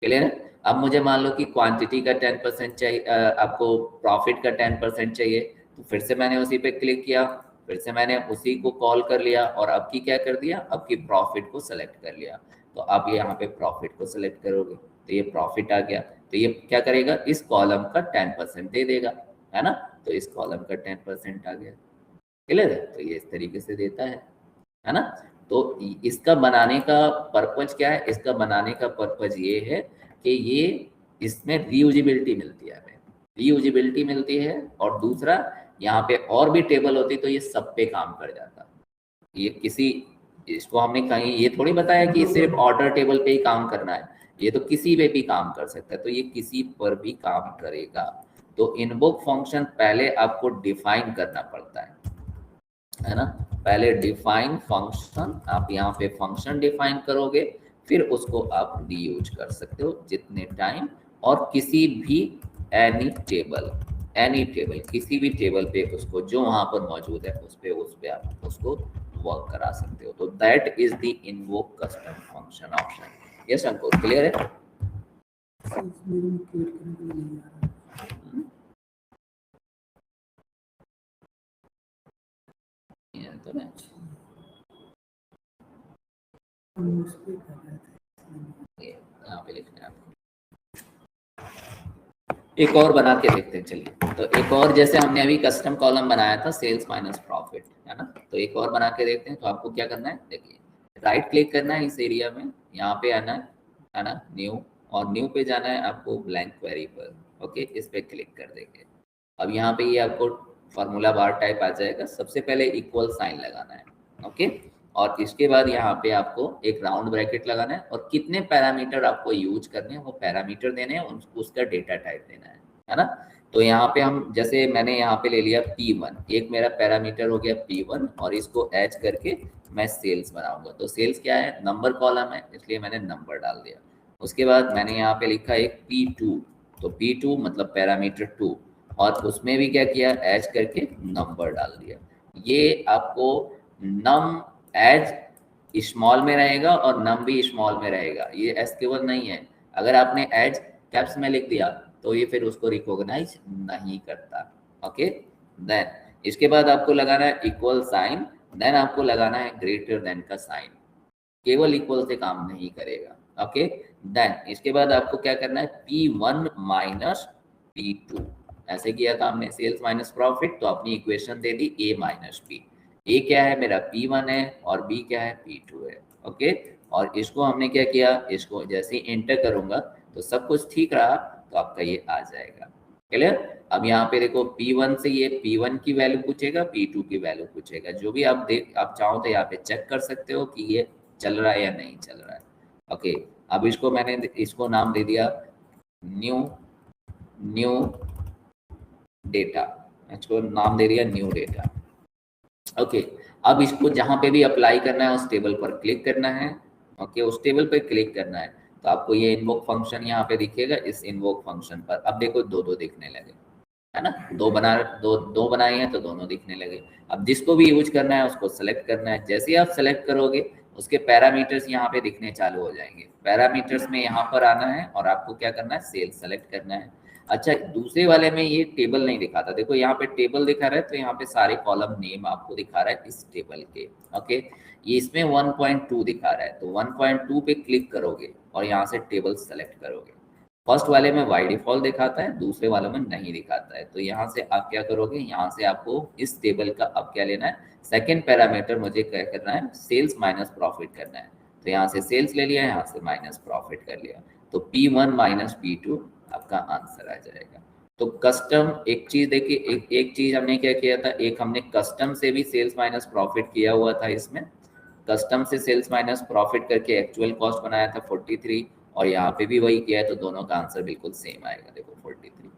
क्लियर है, अब मुझे मान लो कि क्वांटिटी का 10% चाहिए, आपको प्रॉफिट का 10% चाहिए, तो फिर से मैंने उसी पे क्लिक किया, फिर से मैंने उसी को कॉल कर लिया, और अब की क्या कर दिया, अब की प्रॉफिट को सेलेक्ट कर लिया, तो अब ये यहाँ पे प्रॉफिट को सेलेक्ट करोगे तो ये प्रॉफिट आ गया, तो ये क्या करेगा, इस कॉलम का 10% दे देगा, है ना, तो इस कॉलम का 10% आ गया। क्लियर है, तो ये इस तरीके से देता है ना। तो इसका बनाने का पर्पज क्या है, इसका बनाने का पर्पज ये है कि ये इसमें रीयूजेबिलिटी मिलती है, हमें रीयूजेबिलिटी मिलती है, और दूसरा यहाँ पे और भी टेबल होती तो ये सब पे काम कर जाता। ये किसी, इसको हमने कहीं ये थोड़ी बताया कि सिर्फ ऑर्डर टेबल पे ही काम करना है, ये तो किसी पे भी काम कर सकता है, तो ये किसी पर भी काम करेगा। तो इनवोक फंक्शन पहले आपको डिफाइन करना पड़ता है ना, पहले डिफाइन फंक्शन, आप यहाँ पे फंक्शन डिफाइन करोगे, फिर उसको आप रीयूज कर सकते हो जितने टाइम, और किसी भी एनी टेबल किसी भी टेबल पे उसको जो वहां पर मौजूद है उस पे आप उसको वर्क करा सकते हो। तो that is the invoke custom function option. Yes Ankur, clear है? तो ना यहाँ पे लिखना है आपको। एक और बना के देखते हैं, चलिए। तो एक और, जैसे हमने अभी कस्टम कॉलम बनाया था सेल्स माइनस प्रॉफिट, है ना, तो एक और बना के देखते हैं। तो आपको क्या करना है, देखिए राइट क्लिक करना है इस एरिया में, यहाँ पे आना है ना, न्यू, और न्यू पे जाना है आपको ब्लैंक क्वेरी पर। ओके, इस पे क्लिक कर देंगे। अब यहाँ पे ये आपको फार्मूला बार टाइप आ जाएगा, सबसे पहले इक्वल साइन लगाना है। ओके, और इसके बाद यहाँ पे आपको एक राउंड ब्रैकेट लगाना है, और कितने पैरामीटर आपको यूज करने हैं वो पैरामीटर देने हैं, उसका डेटा टाइप देना है ना। तो यहाँ पे हम, जैसे मैंने यहाँ पे ले लिया P1, एक मेरा पैरामीटर हो गया P1, और इसको एच करके मैं सेल्स बनाऊंगा। तो सेल्स क्या है, नंबर कॉलम है, इसलिए मैंने नंबर डाल दिया। उसके बाद मैंने यहाँ पे लिखा एक P2, तो P2 मतलब पैरामीटर 2, और उसमें भी क्या किया, एज करके नंबर डाल दिया। ये आपको नम एज स्मॉल में रहेगा और नम भी स्मॉल में रहेगा, ये एस्केबल नहीं है। अगर आपने एज कैप्स में लिख दिया तो ये फिर उसको रिकॉग्नाइज नहीं करता। ओके, देन इसके बाद आपको लगाना है इक्वल साइन, देन आपको लगाना है ग्रेटर देन का साइन, केवल इक्वल से काम नहीं करेगा। ओके, देन इसके बाद आपको क्या करना है, P1 माइनस P2, ऐसे किया था हमने सेल्स माइनस प्रॉफिट, तो अपनी equation they the A minus P। ए क्या है मेरा, P1 है, और B क्या है, P2 है। ओके, और इसको हमने क्या किया, इसको जैसे ही एंटर करूंगा तो सब कुछ ठीक रहा तो आपका ये आ जाएगा। क्लियर। अब यहाँ पे देखो P1 से ये P1 की वैल्यू पूछेगा, P2 की वैल्यू पूछेगा, जो भी आप चाहो तो यहाँ पे चेक कर सकते हो कि ये चल रहा है या नहीं चल रहा है। ओके, अब इसको मैंने इसको नाम दे दिया न्यू डेटा, इसको नाम दे दिया न्यू डेटा। ओके, अब इसको जहां पे भी अप्लाई करना है उस टेबल पर क्लिक करना है। ओके, उस टेबल पर क्लिक करना है तो आपको ये इन्वोक फंक्शन यहाँ पे दिखेगा। इस इन्वोक फंक्शन पर अब देखो दो दो दिखने लगे, है ना, दो बनाए हैं तो दोनों दिखने लगे। अब जिसको भी यूज करना है उसको सेलेक्ट करना है। जैसे ही आप सेलेक्ट करोगे उसके पैरामीटर्स यहाँ पे दिखने चालू हो जाएंगे। पैरामीटर्स में यहाँ पर आना है और आपको क्या करना है, सेल्स सेलेक्ट करना है। अच्छा, दूसरे वाले में ये टेबल नहीं दिखाता, देखो यहाँ पे टेबल दिखा रहा है तो यहाँ पे सारे कॉलम नेम आपको दिखा रहा है इस टेबल के। ओके, ये इसमें 1.2 दिखा रहा है तो 1.2 पे क्लिक करोगे और यहाँ से टेबल सेलेक्ट करोगे। फर्स्ट वाले में बाय डिफॉल्ट दिखाता है, दूसरे वाले में नहीं दिखाता है। तो यहाँ से आप क्या करोगे, यहाँ से आपको इस टेबल का अब क्या लेना है, सेकेंड पैरामीटर मुझे क्या करना है, सेल्स माइनस प्रॉफिट करना है। तो यहाँ से सेल्स ले लिया, यहाँ से माइनस प्रॉफिट कर लिया, तो P1 माइनस P2 आपका आंसर आ जाएगा। तो कस्टम एक चीज देखिए, एक चीज हमने क्या किया था, एक हमने कस्टम से भी सेल्स माइनस प्रॉफिट किया हुआ था। इसमें कस्टम से सेल्स माइनस प्रॉफिट करके एक्चुअल कॉस्ट बनाया था 43, और यहाँ पे भी वही किया है, तो दोनों का आंसर बिल्कुल सेम आएगा। देखो 43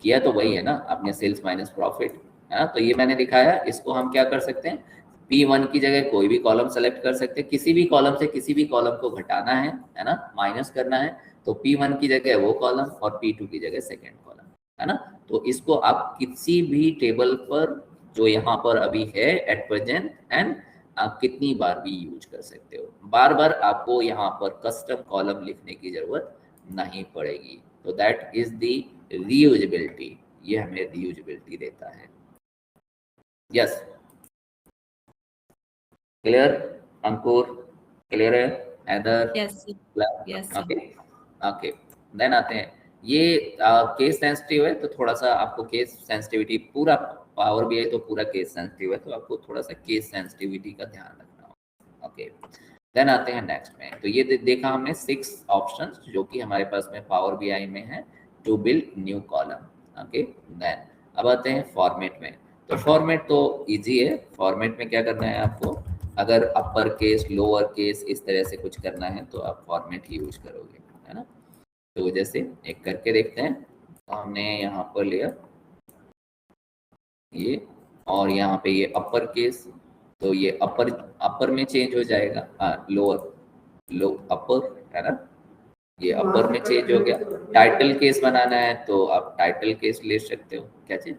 किया तो वही है ना आपने, सेल्स माइनस प्रॉफिट है ना। तो ये मैंने दिखाया, इसको हम क्या कर सकते हैं, P1 की जगह कोई भी कॉलम सेलेक्ट कर सकते हैं, किसी भी कॉलम से किसी भी कॉलम को घटाना है ना, माइनस करना है, तो P1 की जगह वो कॉलम और P2 की जगह सेकेंड कॉलम, है ना। तो इसको आप किसी भी टेबल पर जो यहाँ पर अभी है एट प्रेजेंट एंड आप कितनी बार भी यूज कर सकते हो, बार बार आपको यहाँ पर कस्टम कॉलम लिखने की जरूरत नहीं पड़ेगी। तो दैट इज द रीयूजेबिलिटी, ये हमें रीयूजेबिलिटी देता है। यस, क्लियर अंकुर, क्लियर है Haidar? Yes, yes. Okay okay, then आते हैं ये केस सेंसिटिव है, तो थोड़ा सा आपको केस सेंसिटिविटी, पूरा पावर भी है तो पूरा केस सेंसिटिव है, तो आपको थोड़ा सा केस सेंसिटिविटी का ध्यान रखना होगा। ओके, देन आते हैं नेक्स्ट में। तो ये देखा हमने 6 ऑप्शंस जो कि हमारे पास में पावर बीआई में है, to build new column. Okay, then अब आते हैं फॉर्मेट में। तो फॉर्मेट तो इजी है, फॉर्मेट में क्या करना है आपको, अगर अपर केस लोअर केस इस तरह से कुछ करना है तो आप फॉर्मेट ही यूज करोगे, है ना। तो जैसे एक करके देखते हैं, तो हमने यहाँ पर लिया ये, और यहाँ पे ये अपर केस, तो ये अपर में चेंज हो जाएगा, हाँ लोअर अपर, है ना, ये अपर में चेंज हो गया। टाइटल केस बनाना है तो आप टाइटल केस ले सकते हो, क्या चीज,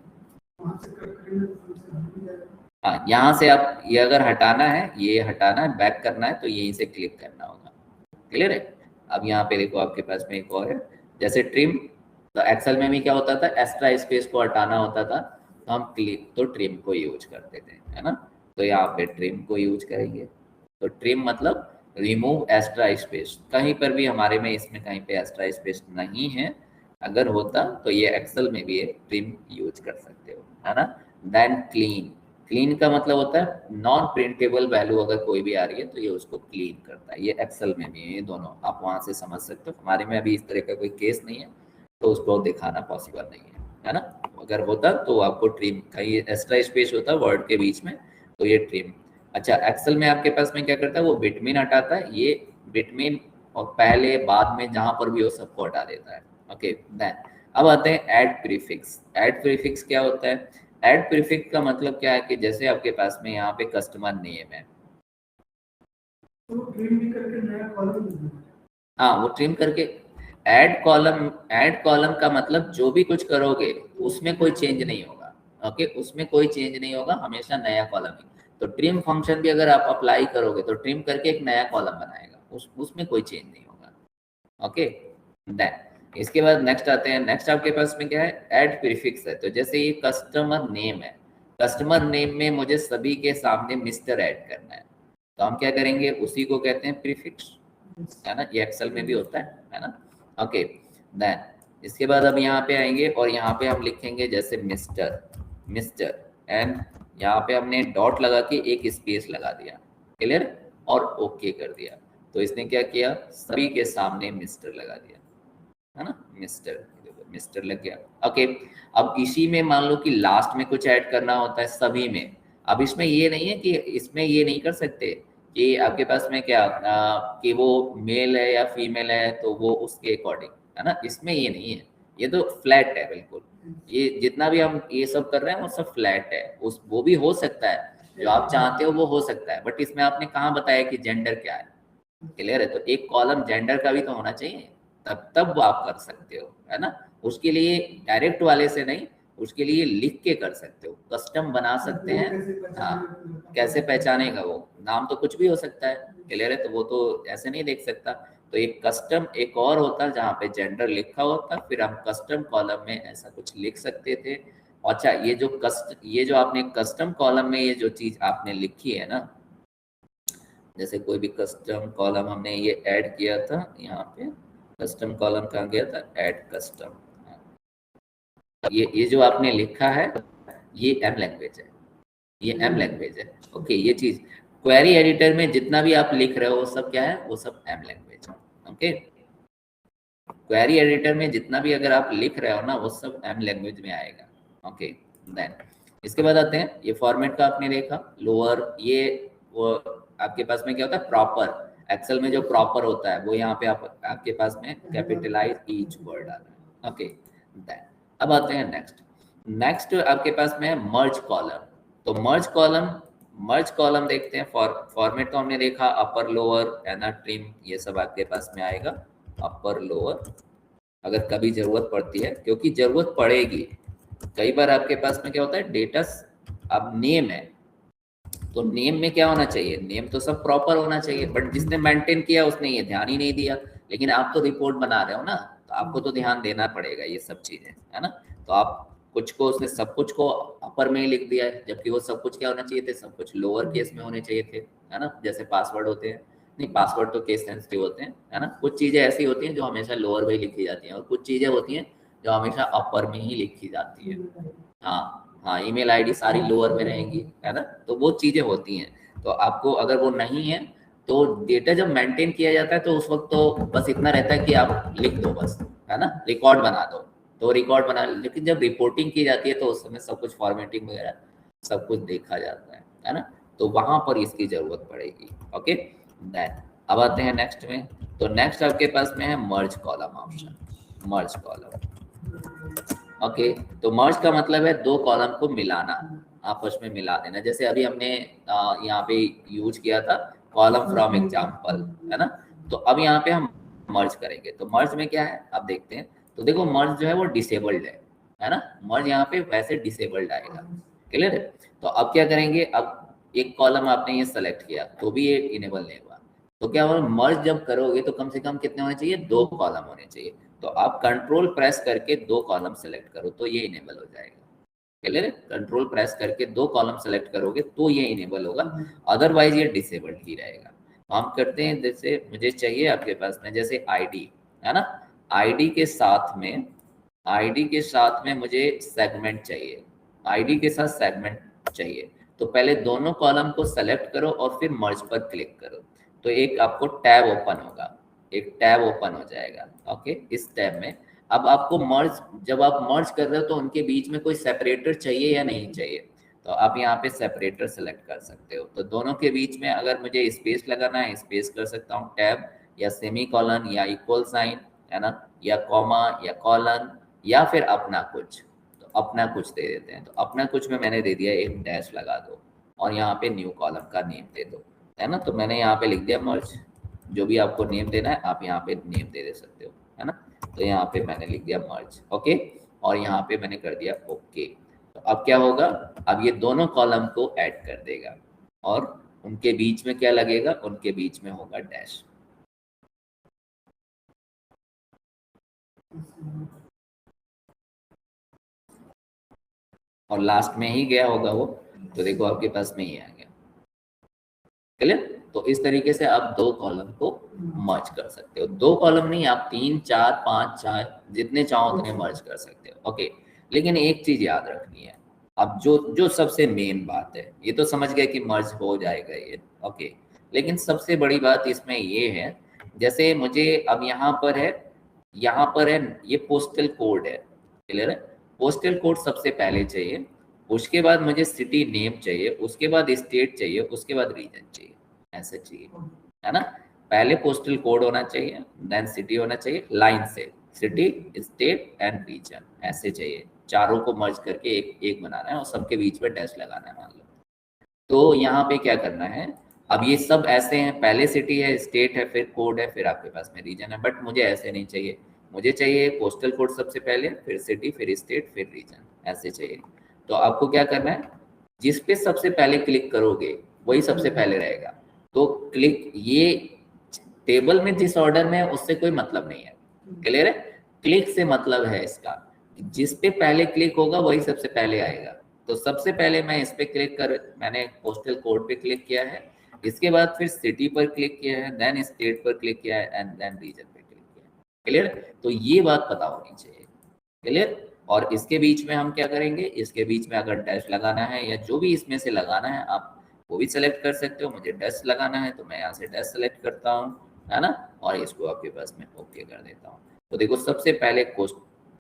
हाँ यहाँ से आप ये अगर हटाना है, ये हटाना है, बैक करना है तो यहीं से क्लिक करना होगा। क्लियर है। अब यहाँ पे देखो आपके पास में एक और है, जैसे ट्रिम, तो एक्सेल में भी क्या होता था, एक्स्ट्रा स्पेस को हटाना होता था, तो हम क्लिक तो ट्रिम को यूज करते थे, है ना। तो यहाँ पे ट्रिम को यूज करेंगे, तो ट्रिम मतलब रिमूव एक्स्ट्रा स्पेस। कहीं पर भी हमारे में इसमें कहीं पे एक्स्ट्रा स्पेस नहीं है, अगर होता तो ये एक्सेल में भी ट्रिम यूज कर सकते हो, है ना। देन क्लीन, क्लीन का मतलब होता है नॉन प्रिंटेबल वैल्यू अगर कोई भी आ रही है तो ये उसको क्लीन करता है। ये एक्सेल में भी है, ये दोनों आप वहां से समझ सकते हो। हमारे में अभी इस तरह का कोई केस नहीं है तो उसको दिखाना पॉसिबल नहीं है ना। अगर होता तो आपको ट्रिम, कहीं एक्स्ट्रा स्पेस होता वर्ड के बीच में तो ये ट्रिम। अच्छा, एक्सेल में आपके पास में क्या करता है, वो बिटवीन हटाता है, ये बिटवीन और पहले बाद में जहां पर भी हो सबको हटा देता है। ओके, देन अब आते हैं ऐड प्रीफिक्स। ऐड प्रीफिक्स क्या होता है, ऐड प्रीफिक्स का मतलब क्या है कि जैसे आपके पास में यहाँ पे कस्टमर नेम है, तो ट्रिम भी करके नया कॉलम, हाँ वो ट्रिम करके, ऐड कॉलम का मतलब जो भी कुछ करोगे उसमें कोई चेंज नहीं होगा। ओके, उसमें कोई चेंज नहीं होगा, हमेशा नया कॉलम ही। तो ट्रिम फंक्शन भी अगर आप अप्लाई करोगे तो ट्रिम करके एक नया कॉलम बनाएगा, उसमें कोई चेंज नहीं होगा। ओके, देन इसके बाद नेक्स्ट आते हैं। नेक्स्ट आपके पास में क्या है, ऐड प्रीफिक्स है। तो जैसे ये कस्टमर नेम है, कस्टमर नेम में मुझे सभी के सामने मिस्टर ऐड करना है, तो हम क्या करेंगे, उसी को कहते हैं प्रीफिक्स, है ना। ये एक्सेल में भी होता है ना। ओके, देन इसके बाद अब यहाँ पे आएंगे और यहाँ पे हम लिखेंगे जैसे मिस्टर एंड यहाँ पे हमने डॉट लगा के एक स्पेस लगा दिया, क्लियर, और ओके कर दिया। तो इसने क्या किया, सभी के सामने मिस्टर लगा दिया, है ना, मिस्टर लग गया। ओके, अब इसी में मान लो कि लास्ट में कुछ ऐड करना होता है सभी में। अब इसमें ये नहीं है कि इसमें ये नहीं कर सकते कि आपके पास में क्या कि वो मेल है या फीमेल है तो वो उसके अकॉर्डिंग, है ना, इसमें ये नहीं है, ये तो फ्लैट है बिल्कुल। ये जितना भी हम ये सब कर रहे हैं वो सब फ्लैट है। वो भी हो सकता है, जो आप चाहते हो वो हो सकता है, बट इसमें आपने कहाँ बताया कि जेंडर क्या है, क्लियर है। तो एक कॉलम जेंडर का भी तो होना चाहिए, तब आप कर सकते हो, है ना। उसके लिए डायरेक्ट वाले से नहीं, उसके लिए लिख के कर सकते हो, कस्टम बना सकते हैं। हाँ, कैसे पहचानेगा वो, नाम तो कुछ भी हो सकता है, क्लियर है, तो वो तो ऐसे नहीं देख सकता। तो एक कस्टम एक और होता है जहाँ पे जेंडर लिखा होता, फिर हम कस्टम कॉलम में ऐसा कुछ लिख सकते थे। अच्छा, ये जो आपने कस्टम कॉलम में ये जो चीज आपने लिखी है ना, जैसे कोई भी कस्टम कॉलम हमने ये ऐड किया था, यहाँ पे कस्टम कॉलम कहाँ गया था, ऐड कस्टम, ये जो आपने लिखा है ये एम लैंग्वेज है, ये एम लैंग्वेज है। ओके, ये चीज क्वेरी एडिटर में जितना भी आप लिख रहे हो वो सब क्या है, वो सब एम लैंग्वेज है। ओके, क्वेरी एडिटर में जितना भी अगर आप लिख रहे हो ना वो सब एम लैंग्वेज में आएगा। ओके, देन इसके बाद आते हैं, ये फॉर्मेट का आपने देखा, लोअर, ये वो आपके पास में क्या होता है, प्रॉपर एक्सेल में जो प्रॉपर होता है वो यहाँ पे आपके पास में कैपिटलाइज ईच वर्ड आ रहा है। ओके, देन अब आते हैं नेक्स्ट आपके पास में है मर्ज कॉलम। तो मर्ज कॉलम देखते हैं। फॉर्मेट तो हमने देखा, अपर लोअर है ना, ट्रिम, ये सब आपके पास में आएगा, अपर लोअर। अगर कभी जरूरत पड़ती है, क्योंकि जरूरत पड़ेगी, कई बार आपके पास में क्या होता है, डेटा अब नेम है तो नेम में क्या होना चाहिए, नेम तो सब प्रॉपर होना चाहिए, बट जिसने मेंटेन किया उसने ये ध्यान ही नहीं दिया। लेकिन आप तो रिपोर्ट बना रहे हो ना, तो आपको तो ध्यान देना पड़ेगा ये सब चीजें, है ना। तो आप कुछ को, उसने सब कुछ को अपर में ही लिख दिया है, जबकि वो सब कुछ क्या होना चाहिए थे, सब कुछ लोअर केस में होने चाहिए थे, है ना। जैसे पासवर्ड होते हैं, नहीं पासवर्ड तो केस सेंसिटिव होते हैं, है ना। कुछ चीजें ऐसी होती हैं जो हमेशा लोअर में ही लिखी जाती हैं, और कुछ चीजें होती हैं जो हमेशा अपर में ही लिखी जाती है। हाँ, ईमेल आईडी सारी लोअर में रहेंगी, है ना। तो वो चीजें होती हैं, तो आपको अगर वो नहीं है तो डेटा जब मेंटेन किया जाता है तो उस वक्त तो बस इतना रहता है कि आप लिख दो बस, है ना, रिकॉर्ड बना दो, तो रिकॉर्ड बना। लेकिन जब रिपोर्टिंग की जाती है तो उस समय सब कुछ फॉर्मेटिंग वगैरह सब कुछ देखा जाता है ना। तो वहां पर इसकी जरूरत पड़ेगी। ओके, देन अब आते हैं नेक्स्ट में। तो नेक्स्ट आपके पास में है मर्ज कॉलम ऑप्शन, मर्ज कॉलम। ओके, तो मर्ज का मतलब है दो कॉलम को मिलाना, आपस में मिला देना। जैसे अभी हमने यहाँ पे यूज किया था कॉलम फ्रॉम एग्जाम्पल, है ना। तो अब यहाँ पे हम मर्ज करेंगे, तो मर्ज में क्या है आप देखते हैं। तो देखो मर्ज जो है वो डिसेबल्ड है ना, मर्ज यहाँ पे वैसे डिसेबल्ड आएगा, क्लियर है। तो अब क्या करेंगे, अब एक कॉलम आपने ये सेलेक्ट किया तो भी ये इनेबल नहीं हुआ, तो क्या होगा, मर्ज जब करोगे तो कम से कम कितने होने चाहिए, दो कॉलम होने चाहिए। तो आप कंट्रोल प्रेस करके दो कॉलम सेलेक्ट करो तो ये इनेबल हो जाएगा, क्लियर है। कंट्रोल प्रेस करके दो कॉलम सेलेक्ट करोगे तो ये इनेबल होगा, अदरवाइज ये डिसेबल्ड ही रहेगा। हम करते हैं, जैसे मुझे चाहिए आपके पास में जैसे आईडी, है ना, आईडी के साथ में मुझे सेगमेंट चाहिए, आईडी के साथ सेगमेंट चाहिए। तो पहले दोनों कॉलम को सेलेक्ट करो और फिर मर्ज पर क्लिक करो, तो एक आपको टैब ओपन होगा, एक टैब ओपन हो जाएगा। ओके, इस टैब में अब आपको मर्ज, जब आप मर्ज कर रहे हो तो उनके बीच में कोई सेपरेटर चाहिए या नहीं चाहिए, तो आप यहाँ पे सेपरेटर सेलेक्ट कर सकते हो। तो दोनों के बीच में अगर मुझे स्पेस लगाना है, स्पेस कर सकता हूँ, टैब या सेमी कॉलन या इक्वल साइन, है ना, या कॉमा या कॉलन, या फिर अपना कुछ, तो अपना कुछ दे देते हैं। तो अपना कुछ में मैंने दे दिया एक डैश लगा दो और यहाँ पे न्यू कॉलम का नेम दे दो, है ना। तो मैंने यहाँ पे लिख दिया मर्ज, जो भी आपको नेम देना है आप यहाँ पे नेम दे सकते हो, है ना। तो यहाँ पे मैंने लिख दिया मर्ज, ओके, और यहाँ पे मैंने कर दिया ओके। तो अब क्या होगा, अब ये दोनों कॉलम को ऐड कर देगा और उनके बीच में क्या लगेगा, उनके बीच में होगा डैश। और लास्ट में ही गया होगा वो, तो देखो आपके पास में ही आ गया, क्लियर। तो इस तरीके से आप दो कॉलम को मर्ज कर सकते हो। दो कॉलम नहीं, आप 3, 4, 5, 4 जितने चाहो उतने मर्ज कर सकते हो, ओके। लेकिन एक चीज याद रखनी है, अब जो सबसे मेन बात है, ये तो समझ गए कि मर्ज हो जाएगा ये, ओके। लेकिन सबसे बड़ी बात इसमें ये है, जैसे मुझे अब यहाँ पर है ये पोस्टल कोड है, क्लियर है। पोस्टल कोड सबसे पहले चाहिए, उसके बाद मुझे सिटी नेम चाहिए, उसके बाद स्टेट चाहिए, उसके बाद रीजन चाहिए, ऐसा चाहिए, है ना। पहले पोस्टल कोड होना चाहिए, देन सिटी होना चाहिए, लाइन से सिटी, स्टेट एंड रीजन, ऐसे चाहिए। चारों को मर्ज करके एक बनाना है और सबके बीच में डैश लगाना है, मान लो। तो यहाँ पे क्या करना है, अब ये सब ऐसे हैं, पहले सिटी है, स्टेट है, फिर कोड है, फिर आपके पास में रीजन है, बट मुझे ऐसे नहीं चाहिए। मुझे चाहिए पोस्टल कोड सबसे पहले, फिर सिटी, फिर स्टेट, फिर रीजन, ऐसे चाहिए। तो आपको क्या करना है, जिस पे सबसे पहले क्लिक करोगे वही सबसे पहले रहेगा। तो क्लिक, ये टेबल में जिस ऑर्डर में है उससे कोई मतलब नहीं है, क्लियर है। क्लिक से मतलब है इसका, जिस पे पहले क्लिक होगा वही सबसे पहले आएगा। तो सबसे पहले मैं इस पे मैंने पोस्टल कोड पे क्लिक किया है, इसके बाद फिर सिटी पर क्लिक किया है, देन स्टेट पर क्लिक किया है, एंड देन रीजन पे क्लिक किया है, क्लियर। तो ये बात पता होनी चाहिए, क्लियर। और इसके बीच में हम क्या करेंगे, इसके बीच में अगर डैश लगाना है या जो भी इसमें से लगाना है आप वो भी सेलेक्ट कर सकते हो। मुझे डैश लगाना है तो मैं यहाँ से डैश सेलेक्ट करता हूँ, है ना, और इसको आपके पास में ओके कर देता हूँ। तो देखो सबसे पहले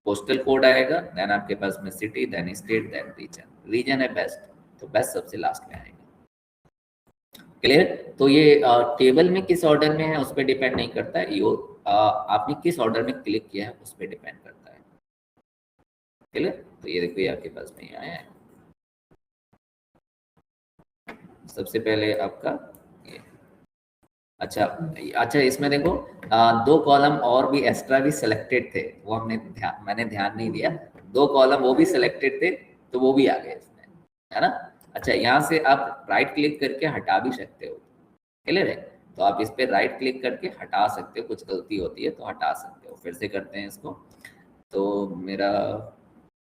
पोस्टल कोड आएगा, देन आपके पास में city, then state, then region. Region है बेस्ट, तो बेस्ट सबसे लास्ट में आएगा, क्लियर। तो ये टेबल में किस ऑर्डर में है उस पर डिपेंड नहीं करता है, आपने किस ऑर्डर में क्लिक किया है उस पर डिपेंड करता है, क्लियर। तो ये देखो ये आपके पास में आया है, सबसे पहले आपका ये। अच्छा इसमें देखो दो कॉलम और भी एक्स्ट्रा भी सिलेक्टेड थे, वो मैंने ध्यान नहीं दिया। दो कॉलम वो भी सिलेक्टेड थे तो वो भी आ गए इसमें, है ना। अच्छा, यहाँ से आप राइट क्लिक करके हटा भी सकते हो, क्लियर है। तो आप इस पे राइट क्लिक करके हटा सकते हो, कुछ गलती होती है तो हटा सकते हो। फिर से करते हैं इसको, तो मेरा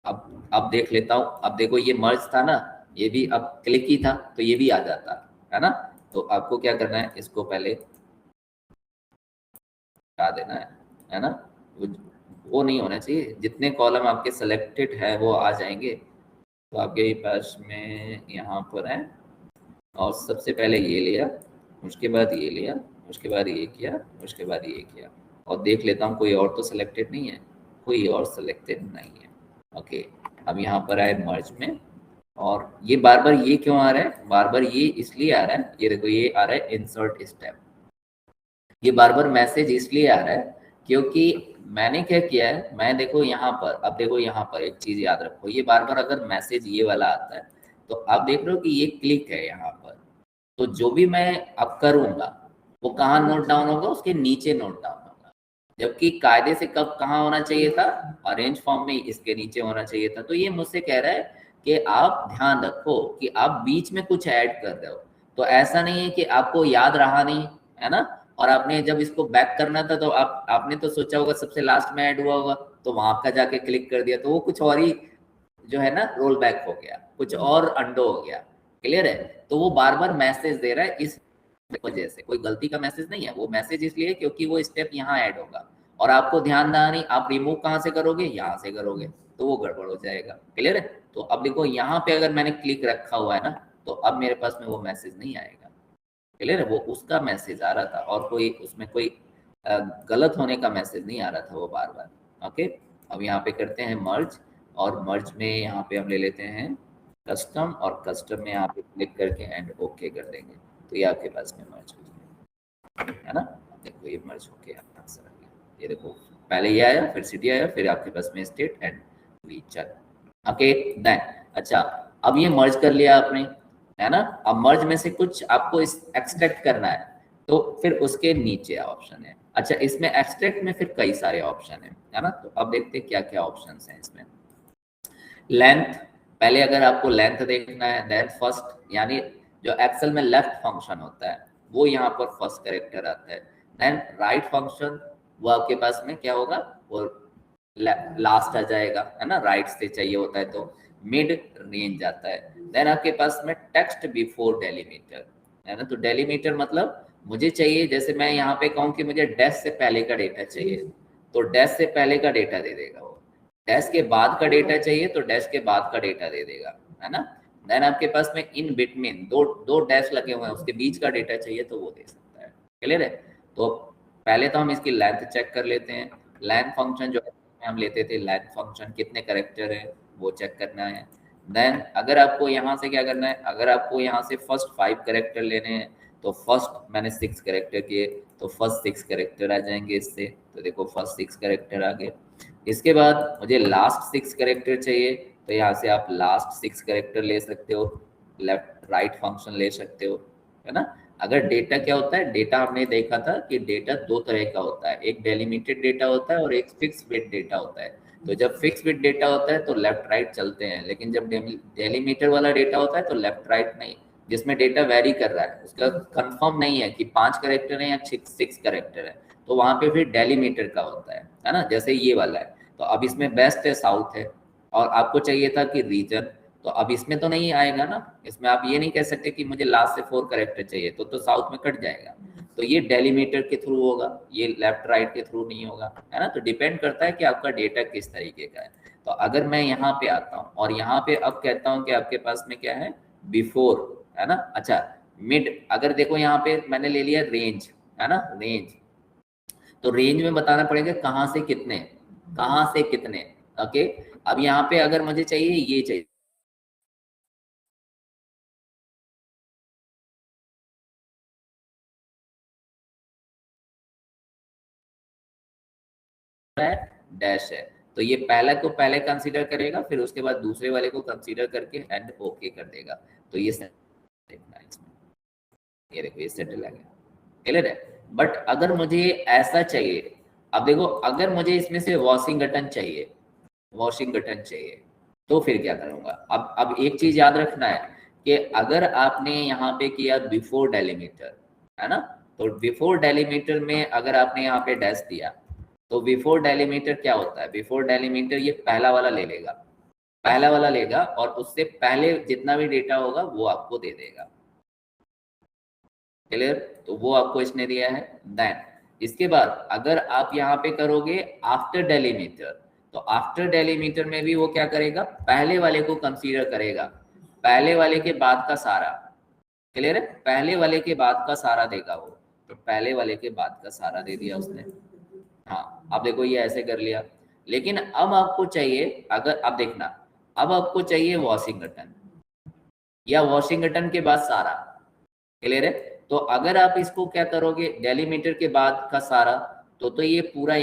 अब देख लेता हूँ। अब देखो ये मर्ज था ना, ये भी अब क्लिक ही था तो ये भी आ जाता है ना। तो आपको क्या करना है, इसको पहले हटा देना है ना। वो नहीं होना चाहिए, जितने कॉलम आपके सिलेक्टेड है वो आ जाएंगे। तो आपके पास में यहाँ पर है, और सबसे पहले ये लिया, उसके बाद ये लिया, उसके बाद ये किया, उसके बाद ये किया। और देख लेता हूँ कोई और तो सिलेक्टेड नहीं है, कोई और सिलेक्टेड नहीं है, ओके। अब यहाँ पर आए मर्ज में, और ये बार बार ये क्यों आ रहा है, बार बार ये इसलिए आ रहा है, ये देखो ये आ रहा है इंसर्ट स्टेप। ये बार बार मैसेज इसलिए आ रहा है क्योंकि मैंने क्या किया है, मैं देखो यहाँ पर, अब देखो यहाँ पर एक चीज याद रखो, ये बार बार अगर मैसेज ये वाला आता है तो आप देख रहे हो कि ये क्लिक है यहाँ पर। तो जो भी मैं अब करूंगा वो कहाँ नोट डाउन होगा, उसके नीचे नोट डाउन होगा। जबकि कायदे से कब कहाँ होना चाहिए था, अरेंज फॉर्म में इसके नीचे होना चाहिए था। तो ये मुझसे कह रहा है कि आप ध्यान रखो कि आप बीच में कुछ ऐड कर रहे हो, तो ऐसा नहीं है कि आपको याद रहा नहीं, है ना। और आपने जब इसको बैक करना था तो आपने तो सोचा होगा सबसे लास्ट में ऐड हुआ होगा, तो वहां का जाके क्लिक कर दिया, तो वो कुछ और ही जो है ना रोल बैक हो गया, कुछ और अंडो हो गया, क्लियर है। तो वो बार बार मैसेज दे रहा है, इस वजह से कोई गलती का मैसेज नहीं है, वो मैसेज इसलिए क्योंकि वो स्टेप यहाँ ऐड होगा और आपको ध्यान ना नहीं, आप रिमूव कहाँ से करोगे, यहाँ से करोगे, तो वो गड़बड़ हो जाएगा, क्लियर है। तो अब देखो यहाँ पे अगर मैंने क्लिक रखा हुआ है ना, तो अब मेरे पास में वो मैसेज नहीं आएगा, क्लियर है। वो उसका मैसेज आ रहा था और कोई उसमें कोई गलत होने का मैसेज नहीं आ रहा था वो बार बार, ओके। अब यहाँ पे करते हैं मर्ज, और मर्ज में यहाँ पे हम ले लेते हैं कस्टम, और कस्टम में यहाँ पे क्लिक करके एंड ओके कर देंगे, तो ये आपके पास में मर्ज हो जाएगा, है ना। देखो ये मर्ज हो गया, आंसर आ गया। ये देखो पहले ये आया, फिर सिटी आया, फिर आपके पास में state and region, okay then. अच्छा, अब ये मर्ज कर लिया आपने, है ना। अब मर्ज में से कुछ आपको एक्सट्रैक्ट करना है, तो फिर उसके नीचे ऑप्शन है, अच्छा, इसमें एब्स्ट्रैक्ट में फिर कई सारे ऑप्शन है ना। तो अब देखते हैं क्या क्या ऑप्शन हैं इसमें। लेंथ, पहले अगर आपको लेंथ देखना है, देन फर्स्ट, यानी जो एक्सेल में लेफ्ट फंक्शन होता है वो यहाँ पर फर्स्ट कैरेक्टर आता है। देन राइट फंक्शन, वो आपके पास में क्या होगा, वो लास्ट आ जाएगा, है ना, राइट से चाहिए होता है तो। मिड रेंज आता है। देन आपके पास में टेक्स्ट बिफोर डेलीमीटर, है ना। तो डेलीमीटर मतलब मुझे चाहिए, जैसे मैं यहाँ पे कहूँ कि मुझे डैश से पहले का डेटा चाहिए, तो डैश से पहले का डेटा दे देगा वो। डैश के बाद का डेटा चाहिए तो डैश के बाद का डेटा दे देगा, है ना। देन आपके पास में इन बिटवीन दो डैश लगे हुए हैं, उसके बीच का डेटा चाहिए तो वो दे सकता है। क्लियर है। तो पहले तो हम इसकी लेंथ चेक कर लेते हैं। लेंथ फंक्शन जो हम लेते थे, लेंथ फंक्शन कितने कैरेक्टर है वो चेक करना है। देन अगर आपको यहाँ से क्या करना है, अगर आपको यहाँ से फर्स्ट 5 कैरेक्टर लेने हैं तो फर्स्ट मैंने 6 कैरेक्टर किए, तो फर्स्ट 6 कैरेक्टर आ जाएंगे इससे। तो देखो फर्स्ट 6 कैरेक्टर आ गए। इसके बाद मुझे लास्ट 6 कैरेक्टर चाहिए, तो यहाँ से आप लास्ट 6 कैरेक्टर ले सकते हो, लेफ्ट राइट फंक्शन ले सकते हो, है ना। अगर डेटा क्या होता है, डेटा हमने देखा था कि डेटा दो तरह का होता है, एक डेलिमिटेड डेटा होता है और एक फिक्स बिट डेटा होता है। तो जब फिक्स बिट डेटा होता है तो लेफ्ट राइट चलते हैं, लेकिन जब डेलीमीटर वाला डेटा होता है तो लेफ्ट राइट नहीं, जिसमें डेटा वेरी कर रहा है, उसका कंफर्म नहीं है कि 5 कैरेक्टर है या 6 कैरेक्टर है, तो वहां पे फिर डेलीमीटर का होता है ना। जैसे ये वाला है, तो अब इसमें बेस्ट है साउथ है, और आपको चाहिए था कि रीजन, तो अब इसमें तो नहीं आएगा ना। इसमें आप ये नहीं कह सकते कि मुझे लास्ट से 4 कैरेक्टर चाहिए, तो साउथ में कट जाएगा। तो ये डेलीमीटर के थ्रू होगा, ये लेफ्ट राइट के थ्रू नहीं होगा, है ना। तो डिपेंड करता है कि आपका डेटा किस तरीके का है। तो अगर मैं यहाँ पे आता हूँ और यहाँ पे अब कहता हूँ कि आपके पास में क्या है, बिफोर, है ना। अच्छा, मिड, अगर देखो यहाँ पे मैंने ले लिया रेंज, है ना, रेंज। तो रेंज में बताना पड़ेगा कहाँ से कितने, कहाँ से कितने। ओके, अब यहाँ पे अगर मुझे चाहिए, ये चाहिए डैश है, तो ये पहला को पहले कंसीडर करेगा, फिर उसके बाद दूसरे वाले को कंसीडर करके एंड ओके कर देगा। तो ये देखना है इसमें, ये देखो ये सेटल आ गया। क्लियर है। बट अगर मुझे ऐसा चाहिए, अब देखो अगर मुझे इसमें से वॉशिंगटन चाहिए, वॉशिंगटन चाहिए, तो फिर क्या करूंगा। अब एक चीज याद रखना है कि अगर आपने यहाँ पे किया बिफोर डेलीमीटर, है ना, तो बिफोर डेलीमीटर में अगर आपने यहाँ पे डैश दिया, तो बिफोर डेलीमीटर क्या होता है, बिफोर डेलीमीटर ये पहला वाला ले लेगा, पहला वाला लेगा और उससे पहले जितना भी डेटा होगा वो आपको दे देगा। क्लियर। तो वो आपको इसने दिया है। देन इसके बाद अगर आप यहाँ पे करोगे आफ्टर डेलीमीटर, तो आफ्टर डेलीमीटर में भी वो क्या करेगा, पहले वाले को कंसीडर करेगा, पहले वाले के बाद का सारा। क्लियर है, पहले वाले के बाद का सारा देगा वो। तो पहले वाले के बाद का सारा दे दिया उसने। हाँ, अब देखो ये ऐसे कर लिया। लेकिन अब आपको चाहिए, अगर अब देखना, अब आपको चाहिए वॉशिंगटन, या वॉशिंगटन के बाद सारा। क्लियर है। तो अगर आप इसको क्या करोगे, डेलीमीटर के बाद का सारा, तो ये पूरा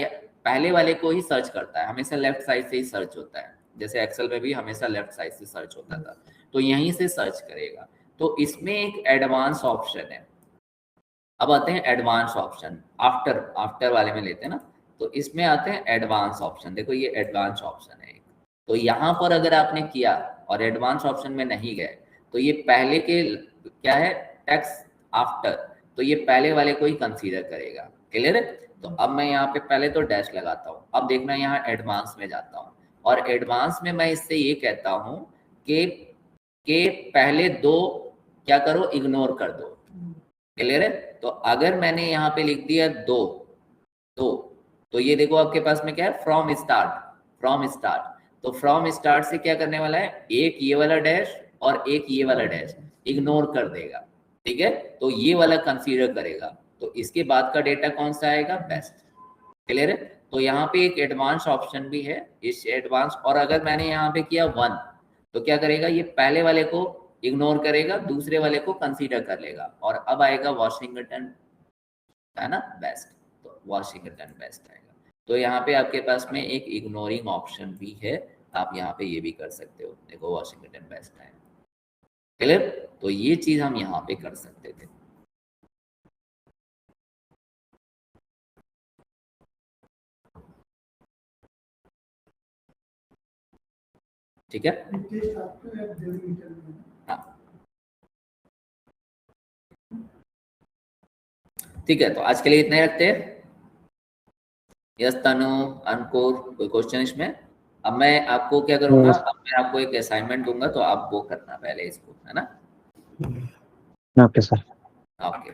पहले वाले को ही सर्च करता है, हमेशा लेफ्ट साइड से ही सर्च होता है, जैसे एक्सेल में भी हमेशा लेफ्ट साइड से सर्च होता था, तो यहीं से सर्च करेगा। तो इसमें एक एडवांस ऑप्शन है। अब आते हैं एडवांस ऑप्शन, आफ्टर आफ्टर वाले में लेते हैं ना, तो इसमें आते हैं एडवांस ऑप्शन। देखो ये एडवांस ऑप्शन है। तो यहाँ पर अगर आपने किया और एडवांस ऑप्शन में नहीं गए, तो ये पहले के क्या है, टेक्स्ट आफ्टर, तो ये पहले वाले को ही कंसीडर करेगा। क्लियर है। तो अब मैं यहाँ पे पहले तो डैश लगाता हूँ, अब देखना यहाँ एडवांस में जाता हूँ, और एडवांस में मैं इससे ये कहता हूँ कि पहले दो क्या करो, इग्नोर कर दो। क्लियर है। तो अगर मैंने यहाँ पे लिख दिया दो, तो ये देखो आपके पास में क्या है, फ्रॉम स्टार्ट, फ्रॉम स्टार्ट। तो फ्रॉम स्टार्ट से क्या करने वाला है, एक ये वाला डैश और एक ये वाला डैश इग्नोर कर देगा। ठीक है, तो ये वाला कंसीडर करेगा, तो इसके बाद का डेटा कौन सा आएगा, बेस्ट। क्लियर है। तो यहाँ पे एक एडवांस ऑप्शन भी है, इस एडवांस, और अगर मैंने यहाँ पे किया 1, तो क्या करेगा, ये पहले वाले को इग्नोर करेगा, दूसरे वाले को कंसीडर कर लेगा, और अब आएगा वॉशिंगटन, है ना, बेस्ट। तो वॉशिंगटन बेस्ट आएगा। तो यहाँ पे आपके पास में एक इग्नोरिंग ऑप्शन भी है, आप यहाँ पे ये भी कर सकते हो। देखो वॉशिंगटन बेस्ट आएगा। क्लियर। तो ये चीज हम यहाँ पे कर सकते थे। ठीक है, It is up to a during interview. हाँ ठीक है। तो आज के लिए इतना ही रखते हैं। यस तनु, अंकुर, कोई क्वेश्चन इसमें? अब मैं आपको क्या करूंगा, अब मैं आपको एक असाइनमेंट दूंगा तो आप वो करना पहले इसको, है ना? Okay sir. ओके।